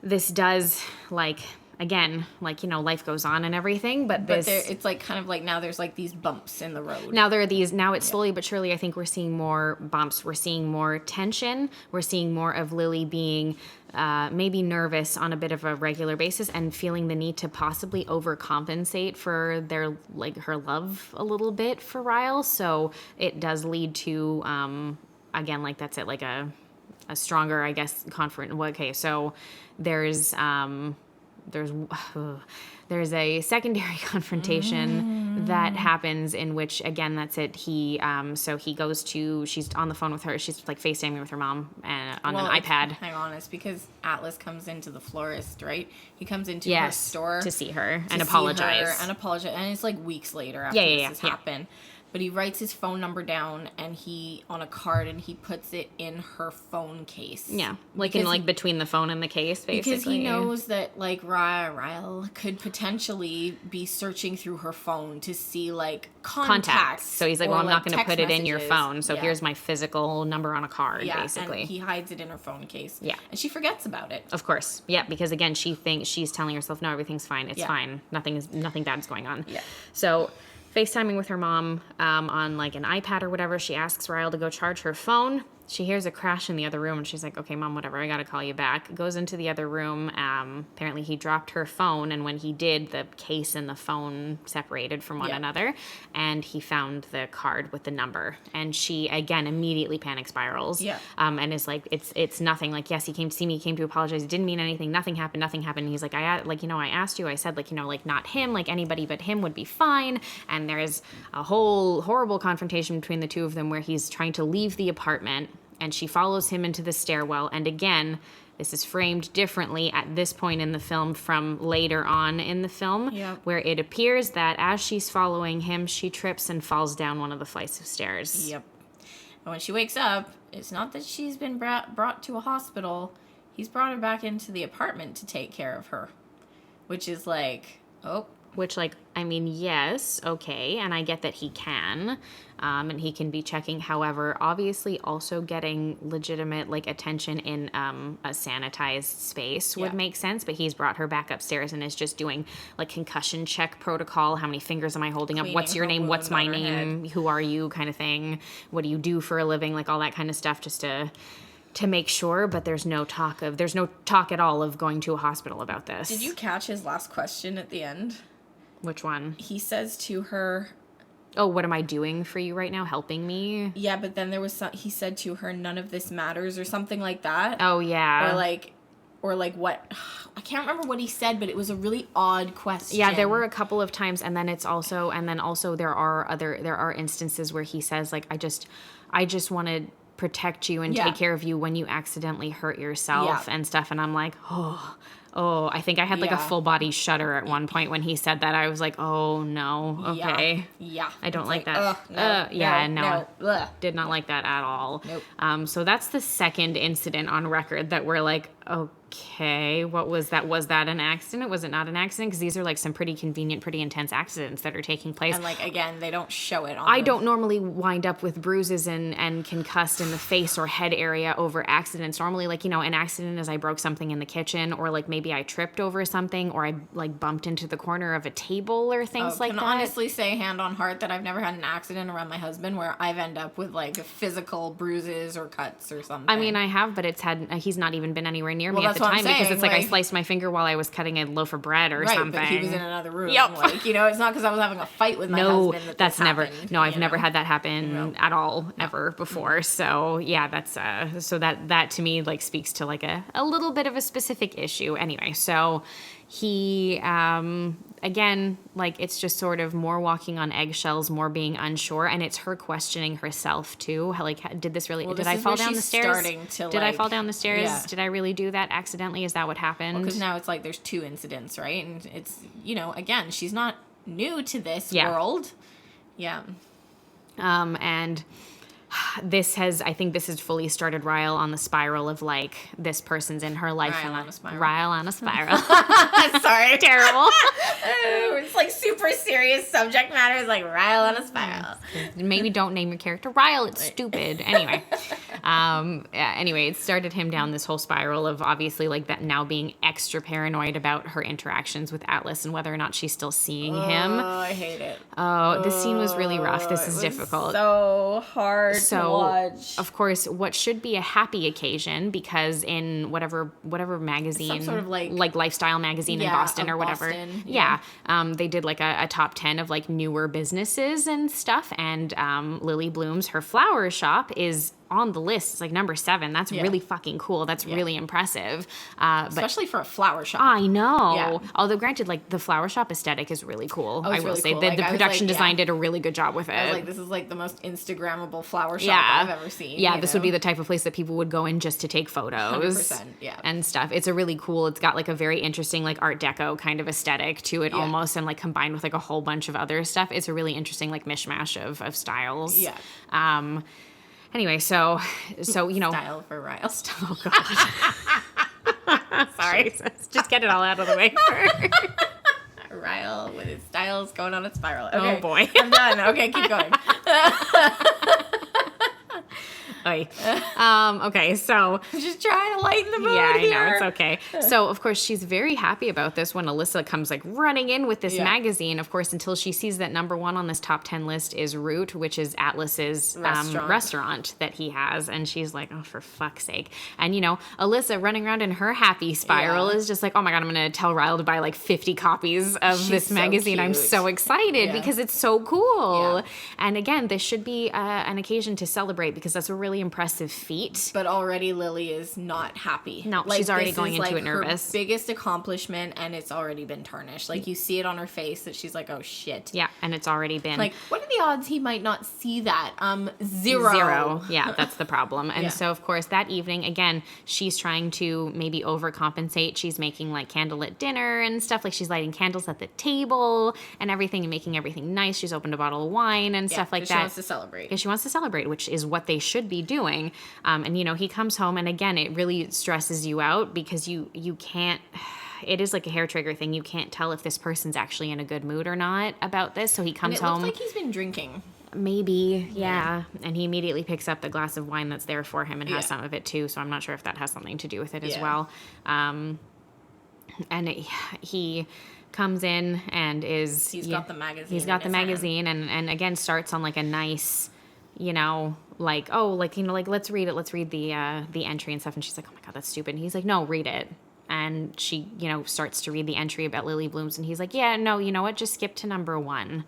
This does, like, again, like, you know, life goes on and everything, but it's like kind of like now there's like these bumps in the road. Now there are these, now it's slowly but surely, I think we're seeing more bumps. We're seeing more tension. We're seeing more of Lily being maybe nervous on a bit of a regular basis and feeling the need to possibly overcompensate for her love a little bit for Ryle. So it does lead to, again, like, that's it, like a stronger, I guess, okay, so there's a secondary confrontation that happens in which, again, that's it. She's on the phone with her. She's like FaceTiming with her mom on an iPad. Hang on, it's because Atlas comes into the florist, right? He comes into her store to see her and apologize. And it's like weeks later after this has happened. but he writes his phone number down and on a card, and he puts it in her phone case. Yeah, like in like between the phone and the case, basically. Because he knows that like Ryle could potentially be searching through her phone to see like contacts. So he's like, well, I'm not going to put it in your phone. So here's my physical number on a card, basically. And he hides it in her phone case. Yeah. And she forgets about it. Of course. Yeah, because again, she thinks she's telling herself, no, everything's fine. It's fine. Nothing bad's going on. Yeah. So FaceTiming with her mom on like an iPad or whatever, she asks Ryle to go charge her phone. She hears a crash in the other room, and she's like, okay, Mom, whatever, I got to call you back. Goes into the other room. Apparently he dropped her phone, and when he did, the case and the phone separated from one another, and he found the card with the number. And she, again, immediately panic spirals. Yeah. And is like, it's nothing. Like, yes, he came to see me, he came to apologize. It didn't mean anything. Nothing happened. And he's like, I asked you. I said, like, like, not him. Like, anybody but him would be fine. And there's a whole horrible confrontation between the two of them where he's trying to leave the apartment, and she follows him into the stairwell. And again, this is framed differently at this point in the film from later on in the film, where it appears that as she's following him, she trips and falls down one of the flights of stairs. Yep. And when she wakes up, it's not that she's been brought to a hospital. He's brought her back into the apartment to take care of her, which is like, Which, like, I mean, yes, okay, and I get that he can, and he can be checking. However, obviously also getting legitimate, like, attention in a sanitized space would make sense, but he's brought her back upstairs and is just doing, like, concussion check protocol. How many fingers am I holding up? What's your name? What's my name? Who are you? Kind of thing. What do you do for a living? Like, all that kind of stuff just to make sure, but there's no talk at all of going to a hospital about this. Did you catch his last question at the end? Which one? He says to her, oh, what am I doing for you right now? Helping me? Yeah, but then he said to her, none of this matters, or something like that. Oh, yeah. Or like what? I can't remember what he said, but it was a really odd question. Yeah, there were a couple of times, and then also there are instances where he says, like, I just want to protect you and take care of you when you accidentally hurt yourself and stuff. And I'm like, oh, I think I had like a full body shudder at one point when he said that. I was like, oh no, okay. Yeah. I don't like that. No. Did not like that at all. Nope. So that's the second incident on record that we're like, okay, what was that? Was that an accident? Was it not an accident? Because these are like some pretty convenient, pretty intense accidents that are taking place. And like, again, they don't show it on I don't normally wind up with bruises and concussed in the face or head area over accidents. Normally, like, an accident is I broke something in the kitchen, or like maybe I tripped over something, or I like bumped into the corner of a table or things like that. I can honestly say, hand on heart, that I've never had an accident around my husband where I've ended up with like physical bruises or cuts or something. I mean, I have, but he's not even been anywhere near me at the time, because it's like I sliced my finger while I was cutting a loaf of bread or something. But he was in another room. Yep. Like, it's not because I was having a fight with my husband that's never. happened, No, I've never had that happen at all ever before. So yeah, that's so that to me like speaks to like a little bit of a specific issue. Anyway, so he again, like, it's just sort of more walking on eggshells, more being unsure, and it's her questioning herself too. How, like, did this really? Did I fall down the stairs? Did I fall down the stairs? Yeah. Did I really do that accidentally? Is that what happened? Because now it's like there's two incidents, right? And it's again, she's not new to this world. Yeah. And I think this has fully started Ryle on the spiral of like, this person's in her life. Ryle on a spiral. Ryle on a spiral. Sorry. Terrible. It's like super serious subject matter. It's like Ryle on a spiral. Maybe don't name your character Ryle. It's stupid. Anyway. Anyway, it started him down this whole spiral of obviously like that now being extra paranoid about her interactions with Atlas and whether or not she's still seeing him. Oh, I hate it. Oh, this scene was really rough. This is difficult. So hard to watch. Of course, what should be a happy occasion, because in whatever magazine, some sort of like lifestyle magazine in Boston or whatever, they did like a top 10 of like newer businesses and stuff, and Lily Bloom's, her flower shop, is on the list. It's like number 7. That's really fucking cool. That's really impressive. But Especially for a flower shop. I know. Yeah. Although granted, like the flower shop aesthetic is really cool. I will really say cool. the Like, I was production like, design did a really good job with it. I was like, this is like the most Instagrammable flower shop I've ever seen. Yeah, this would be the type of place that people would go in just to take photos 100%, yeah. and stuff. It's a really cool, it's got like a very interesting like Art Deco kind of aesthetic to it almost, and like combined with like a whole bunch of other stuff. It's a really interesting like mishmash of styles. Yeah. Anyway, so you know. Style for Ryle. Oh, God. Sorry. Just get it all out of the way first. Ryle with his styles going on a spiral. Okay. Oh, boy. I'm done. Okay, keep going. Oy. Okay, so Just trying to lighten the mood yeah, I here. know, it's okay. So of course she's very happy about this when Alyssa comes like running in with this magazine, of course, until she sees that number 1 on this top 10 list is Root, which is Atlas's restaurant that he has, and she's like, oh, for fuck's sake. And you know, Alyssa running around in her happy spiral is just like, oh my God, I'm gonna tell Ryle to buy like 50 copies of this magazine. I'm so excited because it's so cool. Yeah. And again, this should be an occasion to celebrate because that's a really impressive feat. But already Lily is not happy. No, she's already going into it nervous. Her biggest accomplishment, and it's already been tarnished. Like, you see it on her face that she's like, oh shit. Yeah, and it's already been Like, what are the odds he might not see that? Zero. Yeah, that's the problem. And so, of course, that evening, again, she's trying to maybe overcompensate. She's making like candlelit dinner and stuff. Like, she's lighting candles at the table and everything and making everything nice. She's opened a bottle of wine and stuff like that. She wants to celebrate. Because she wants to celebrate, which is what they should be doing. And, you know, he comes home, and again, it really stresses you out because you can't... It is like a hair trigger thing. You can't tell if this person's actually in a good mood or not about this. So he comes home. It looks like he's been drinking. Maybe, yeah. And he immediately picks up the glass of wine that's there for him and has some of it too. So I'm not sure if that has something to do with it as well. He comes in and is... He's got the magazine. He's got the magazine and again starts on like a nice, you know, like, oh, like, you know, like, let's read it. Let's read the entry and stuff. And she's like, oh my God, that's stupid. And he's like, no, read it. And she, you know, starts to read the entry about lily blooms. And he's like, yeah, no, you know what? Just skip to number 1.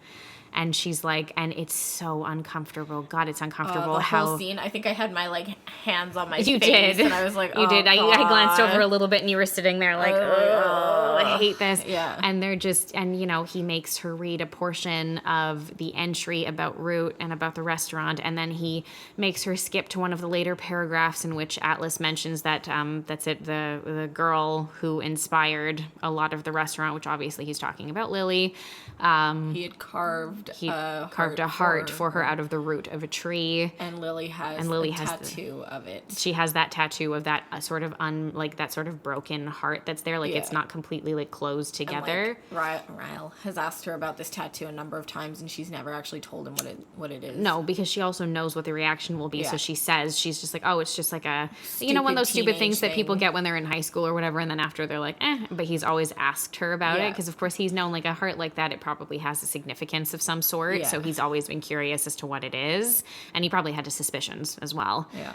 And she's like, and it's so uncomfortable. God, it's uncomfortable. The whole scene, I think I had my like hands on my face. You did. And I was like, you did. God. I glanced over a little bit and you were sitting there like, oh, I hate this. Yeah. And they're just, and you know, he makes her read a portion of the entry about Root and about the restaurant. And then he makes her skip to one of the later paragraphs in which Atlas mentions that, that's it, the girl who inspired a lot of the restaurant, which obviously he's talking about Lily. He had carved a heart for her out of the root of a tree. And Lily has a tattoo of it. She has that tattoo of that sort of that sort of broken heart that's there. Like it's not completely like closed together. And, like, Ryle has asked her about this tattoo a number of times, and she's never actually told him what it is. No, because she also knows what the reaction will be. Yeah. So she says, she's just like, oh, it's just like a, you know, one of those stupid things that people get when they're in high school or whatever. And then after they're like, eh. But he's always asked her about it because, of course, he's known like a heart like that. It probably has a significance of some sort. Yeah. So he's always been curious as to what it is. And he probably had his suspicions as well. Yeah.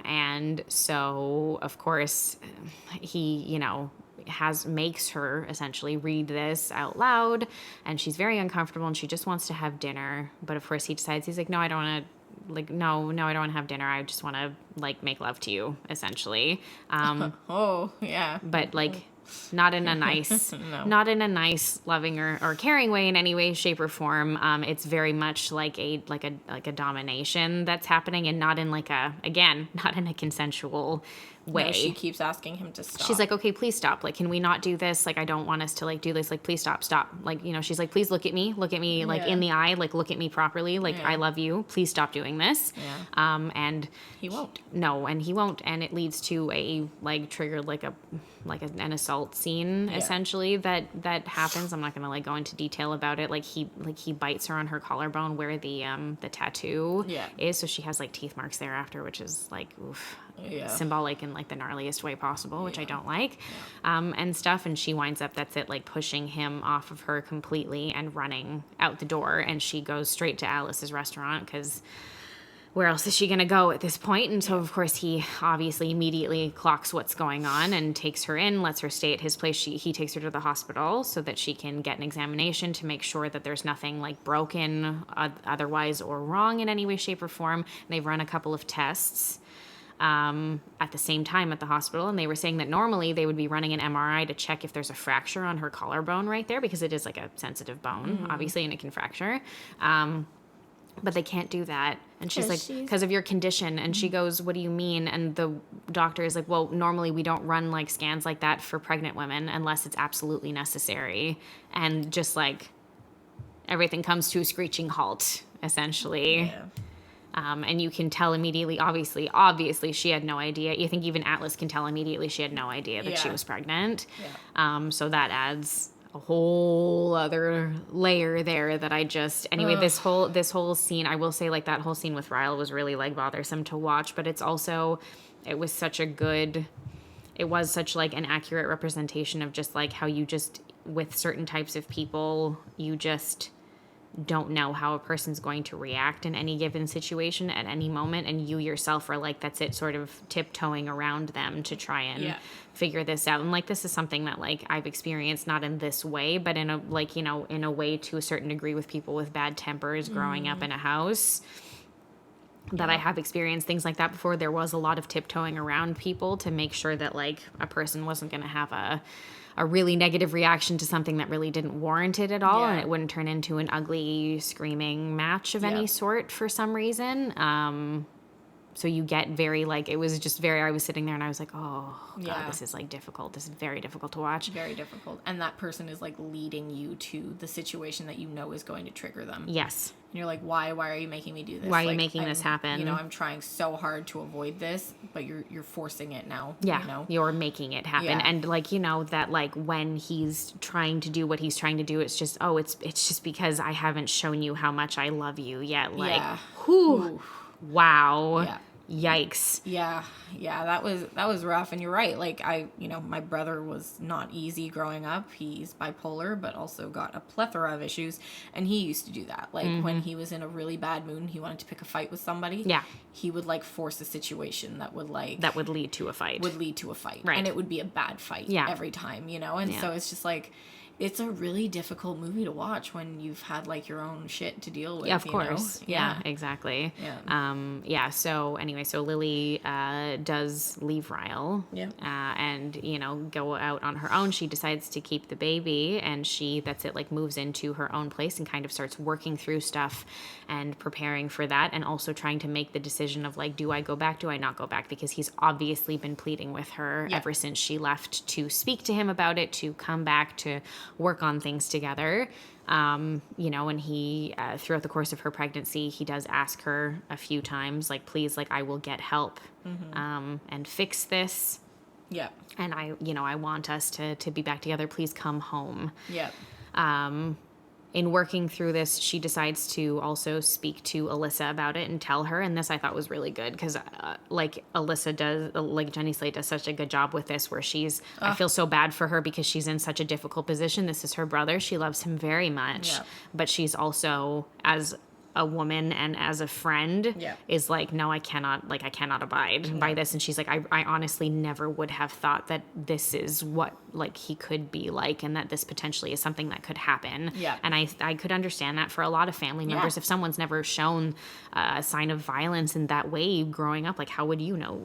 And so, of course, he, you know, makes her essentially read this out loud, and she's very uncomfortable and she just wants to have dinner. But of course he decides, he's like, no, I don't want to, like, no, I don't want to have dinner. I just want to like make love to you, essentially. Oh yeah. But like not in a nice, no. Not in a nice, loving or caring way in any way, shape, or form. It's very much like a domination that's happening, and not in like not in a consensual way. No, she keeps asking him to stop. She's like, okay, please stop. Like, can we not do this? Like, I don't want us to like do this. Like, please stop. Like, you know, she's like, please look at me like in the eye, like look at me properly. Like, I love you. Please stop doing this. Yeah. And he won't. No, and he won't. And it leads to a triggered an assault scene essentially that happens. I'm not gonna like go into detail about it. Like he bites her on her collarbone where the tattoo is. So she has like teeth marks thereafter, which is like oof. Yeah. Symbolic in like the gnarliest way possible, which I don't like, and stuff. And she winds up, that's it, like pushing him off of her completely and running out the door. And she goes straight to Alice's restaurant because where else is she going to go at this point? And so, of course, he obviously immediately clocks what's going on and takes her in, lets her stay at his place. He takes her to the hospital so that she can get an examination to make sure that there's nothing like broken otherwise or wrong in any way, shape, or form. And they've run a couple of tests at the same time at the hospital. And they were saying that normally they would be running an MRI to check if there's a fracture on her collarbone right there, because it is like a sensitive bone, obviously, and it can fracture. But they can't do that. And she's like, because of your condition. And she goes, what do you mean? And the doctor is like, well, normally we don't run like scans like that for pregnant women unless it's absolutely necessary. And just like everything comes to a screeching halt, essentially. Yeah. And you can tell immediately, obviously, she had no idea. You think even Atlas can tell immediately she had no idea that she was pregnant. Yeah. So that adds a whole other layer there that I just, anyway, this whole scene, I will say, like, that whole scene with Ryle was really like bothersome to watch, but it was such like an accurate representation of just like how you just, with certain types of people, you just don't know how a person's going to react in any given situation at any moment, and you yourself are like, that's it, sort of tiptoeing around them to try and figure this out. And like, this is something that like I've experienced, not in this way, but in a, like, you know, in a way to a certain degree with people with bad tempers growing up in a house, that I have experienced things like that before. There was a lot of tiptoeing around people to make sure that like a person wasn't going to have a really negative reaction to something that really didn't warrant it at all, and it wouldn't turn into an ugly screaming match of any sort for some reason. So you get very, like, it was just very, I was sitting there and I was like, oh, God, this is, like, difficult. This is very difficult to watch. Very difficult. And that person is, like, leading you to the situation that you know is going to trigger them. Yes. And you're like, why are you making me do this? Why are you making this happen? You know, I'm trying so hard to avoid this, but you're forcing it now. Yeah, you know? You're making it happen. Yeah. And, like, you know, that, like, when he's trying to do what he's trying to do, it's just, oh, it's just because I haven't shown you how much I love you yet. Like, whew, wow. Yeah. Yikes. Yeah, that was rough, and you're right. Like, my brother was not easy growing up. He's bipolar, but also got a plethora of issues, and he used to do that. Like, when he was in a really bad mood and he wanted to pick a fight with somebody, he would, like, force a situation that would lead to a fight. Right. And it would be a bad fight every time, you know? And so it's just, like, it's a really difficult movie to watch when you've had, like, your own shit to deal with. Yeah, of course. Yeah, exactly. Yeah. So anyway, so Lily does leave Ryle. Yeah. And, you know, go out on her own. She decides to keep the baby, and moves into her own place and kind of starts working through stuff and preparing for that, and also trying to make the decision of, like, do I go back? Do I not go back? Because he's obviously been pleading with her ever since she left to speak to him about it, to come back, to work on things together. You know, and he, throughout the course of her pregnancy, he does ask her a few times, like, please, like, I will get help, and fix this. Yeah. And I want us to be back together. Please come home. Yeah. In working through this, she decides to also speak to Alyssa about it and tell her. And this I thought was really good because, like Alyssa does, like Jenny Slate does such a good job with this, where I feel so bad for her because she's in such a difficult position. This is her brother. She loves him very much, but she's also, as a woman and as a friend, is like, no, I cannot abide by this. And she's like, I honestly never would have thought that this is what, like, he could be like, and that this potentially is something that could happen. Yeah. And I could understand that for a lot of family members. If someone's never shown a sign of violence in that way growing up, like, how would you know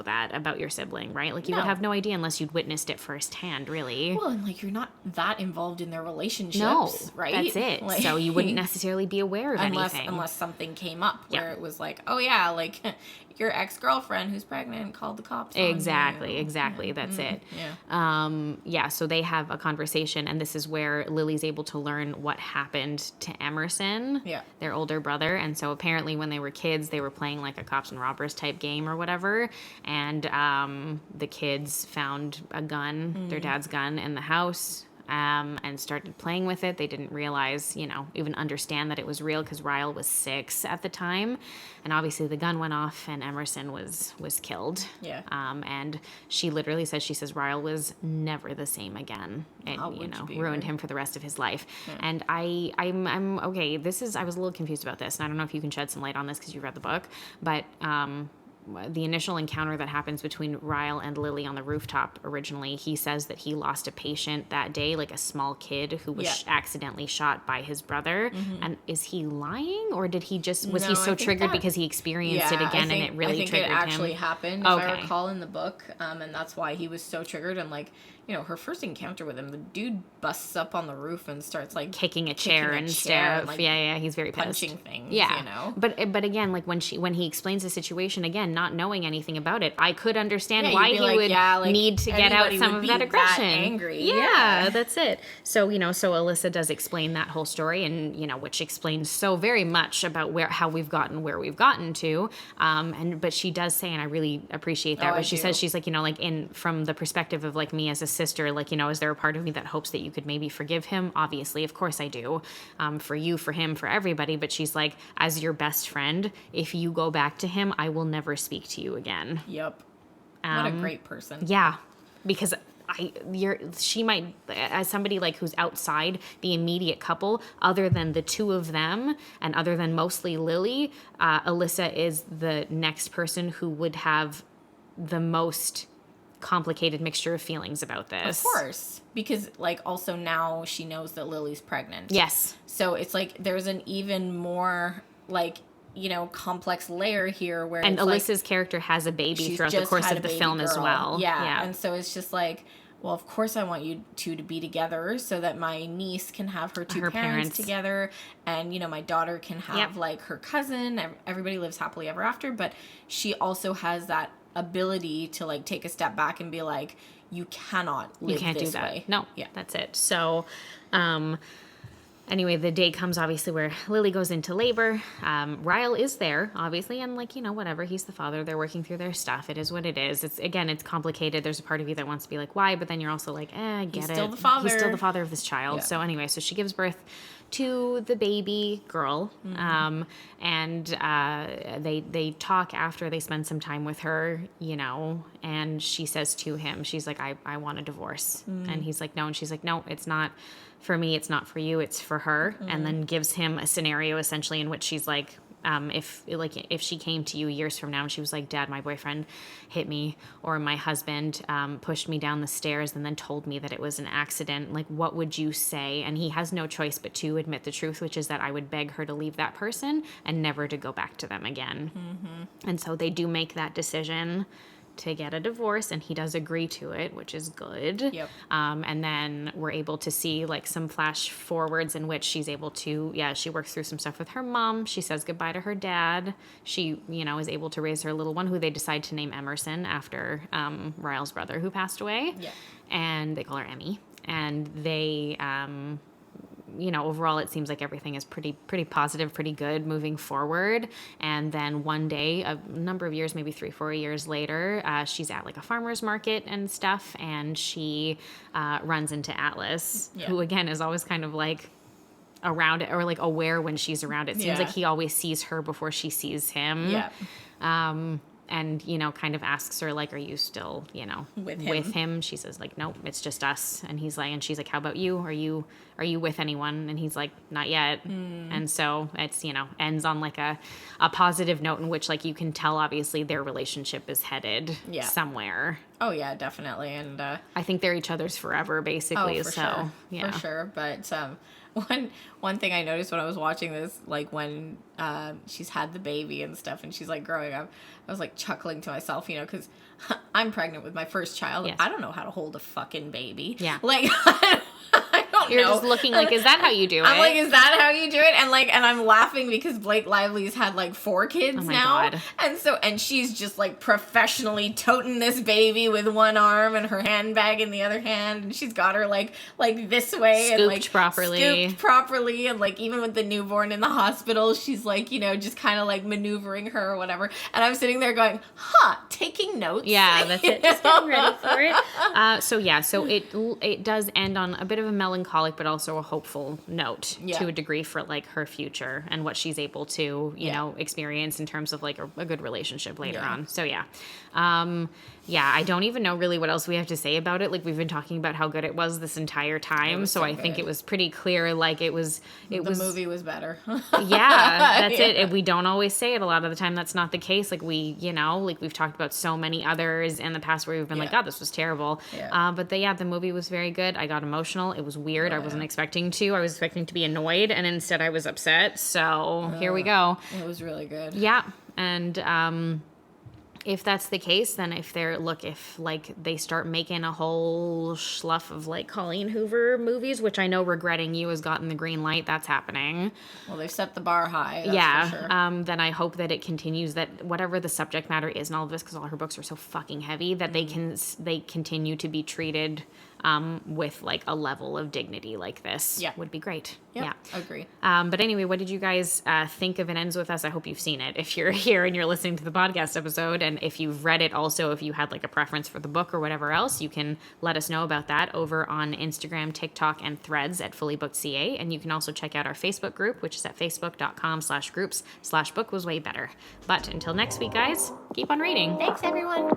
that about your sibling, right? Like, you would have no idea unless you'd witnessed it firsthand, really. Well, and, like, you're not that involved in their relationships, no, right? That's it. Like, so you wouldn't necessarily be aware of anything. Unless something came up where it was like, oh yeah, like, your ex-girlfriend who's pregnant called the cops on you. Exactly. That's it. Yeah. So they have a conversation, and this is where Lily's able to learn what happened to Emerson, their older brother. And so apparently when they were kids, they were playing like a cops and robbers type game or whatever, and the kids found a gun, their dad's gun, in the house. and started playing with it. They didn't realize, even understand that it was real because Ryle was 6 at the time. And obviously the gun went off and Emerson was killed. Yeah. And she literally says Ryle was never the same again. It, ruined him for the rest of his life. Yeah. And I'm okay. I was a little confused about this, and I don't know if you can shed some light on this because you read the book, but the initial encounter that happens between Ryle and Lily on the rooftop originally, he says that he lost a patient that day, like a small kid who was accidentally shot by his brother. Mm-hmm. And is he lying, or did he just, was he so triggered because he experienced it again and it really triggered him? I think it actually happened, if I recall in the book, and that's why he was so triggered. And like, her first encounter with him, the dude busts up on the roof and starts like kicking a chair and stuff. Like, he's very pissed. Punching things, But again, like when he explains the situation again, not knowing anything about it, I could understand why he would need to get out some of that aggression. That angry. Yeah, that's it. So, so Alyssa does explain that whole story, and, which explains so very much about how we've gotten where we've gotten to. But she does say, and I really appreciate that, where she says, she's like, from the perspective of like me as a sister, like, is there a part of me that hopes that you could maybe forgive him? Obviously, of course I do. For you, for him, for everybody. But she's like, as your best friend, if you go back to him, I will never speak to you again. Yep. What a great person. Yeah. Because she might, as somebody like who's outside the immediate couple, other than the two of them and other than mostly Lily, Alyssa is the next person who would have the most complicated mixture of feelings about this. Of course. Because like also now she knows that Lily's pregnant. Yes. So it's like there's an even more like, complex layer here where and Alyssa's character has a baby throughout the course of the film as well. Yeah. And so it's just like, well, of course I want you two to be together so that my niece can have her two parents together, and, my daughter can have like her cousin. Everybody lives happily ever after, but she also has that ability to like take a step back and be like, you cannot live you can't this do that way. No, that's it. So anyway, the day comes obviously where Lily goes into labor. Ryle is there obviously, and like, whatever, he's the father, they're working through their stuff. It is what it is. It's complicated. There's a part of you that wants to be like, why? But then you're also like, I get it. He's still the father. He's still the father of this child. So anyway, so she gives birth to the baby girl. Mm-hmm. And they talk after they spend some time with her, and she says to him, she's like, I want a divorce. Mm-hmm. And he's like, no. And she's like, no, it's not for me. It's not for you. It's for her. Mm-hmm. And then gives him a scenario essentially in which she's like, if she came to you years from now and she was like, Dad, my boyfriend hit me, or my husband pushed me down the stairs and then told me that it was an accident, like, what would you say? And he has no choice but to admit the truth, which is that I would beg her to leave that person and never to go back to them again. Mm-hmm. And so they do make that decision to get a divorce, and he does agree to it, which is good. Yep. And then we're able to see like some flash forwards in which she's able to, she works through some stuff with her mom. She says goodbye to her dad. She, is able to raise her little one, who they decide to name Emerson after Ryle's brother who passed away. Yeah. And they call her Emmy. And they, overall it seems like everything is pretty positive, pretty good moving forward. And then one day, a number of years, maybe 3-4 years later, she's at like a farmer's market and stuff, and she runs into Atlas, who again is always kind of like around it, or like aware when she's around. It seems like he always sees her before she sees him. Yeah. And, kind of asks her, like, are you still, with him? She says, like, nope, it's just us. And he's like, and she's like, how about you? Are you with anyone? And he's like, not yet. Mm. And so it's, ends on like a positive note in which, like, you can tell, obviously, their relationship is headed somewhere. Oh, yeah, definitely. And I think they're each other's forever, basically. Oh, for sure. Yeah. For sure. But one thing I noticed when I was watching this, like when she's had the baby and stuff and she's like growing up, I was like chuckling to myself, because I'm pregnant with my first child. Yes. I don't know how to hold a fucking baby. Yeah. Like, I don't know. You're just looking like, is that how you do it? I'm like, is that how you do it? And I'm laughing because Blake Lively's had like 4 kids now. God. And she's just like professionally toting this baby with one arm and her handbag in the other hand. And she's got her like this way. Scooped and like properly. Scooped properly. And like even with the newborn in the hospital, she's like, just kind of like maneuvering her or whatever. And I'm sitting there going, taking notes. Yeah, that's it. Just getting ready for it. So it does end on a bit of a melancholic, but also a hopeful note to a degree for like her future and what she's able to, you know, experience in terms of like a good relationship later on. So I don't even know really what else we have to say about it. Like we've been talking about how good it was this entire time. So I think it was pretty clear. Like the movie was better. Yeah, that's it. We don't always say it. A lot of the time that's not the case. Like we've talked about so many others in the past where we've been like, oh, this was terrible. Yeah. But the movie was very good. I got emotional. It was weird. I wasn't expecting to. I was expecting to be annoyed, and instead I was upset. So here we go. It was really good. Yeah. And if that's the case, then if they start making a whole schluff of like Colleen Hoover movies, which I know Regretting You has gotten the green light, that's happening. Well, they've set the bar high. That's for sure. Then I hope that it continues, that whatever the subject matter is in all of this, because all her books are so fucking heavy, that they continue to be treated with like a level of dignity like this. Yeah, would be great. Yep, yeah, agree. But anyway, what did you guys think of It Ends With Us? I hope you've seen it if you're here and you're listening to the podcast episode, and if you've read it also, if you had like a preference for the book or whatever else, you can let us know about that over on Instagram, TikTok, and Threads at FullyBookedCA, and you can also check out our Facebook group, which is at facebook.com/groups/book was way better. But until next week, guys, keep on reading. Thanks, everyone.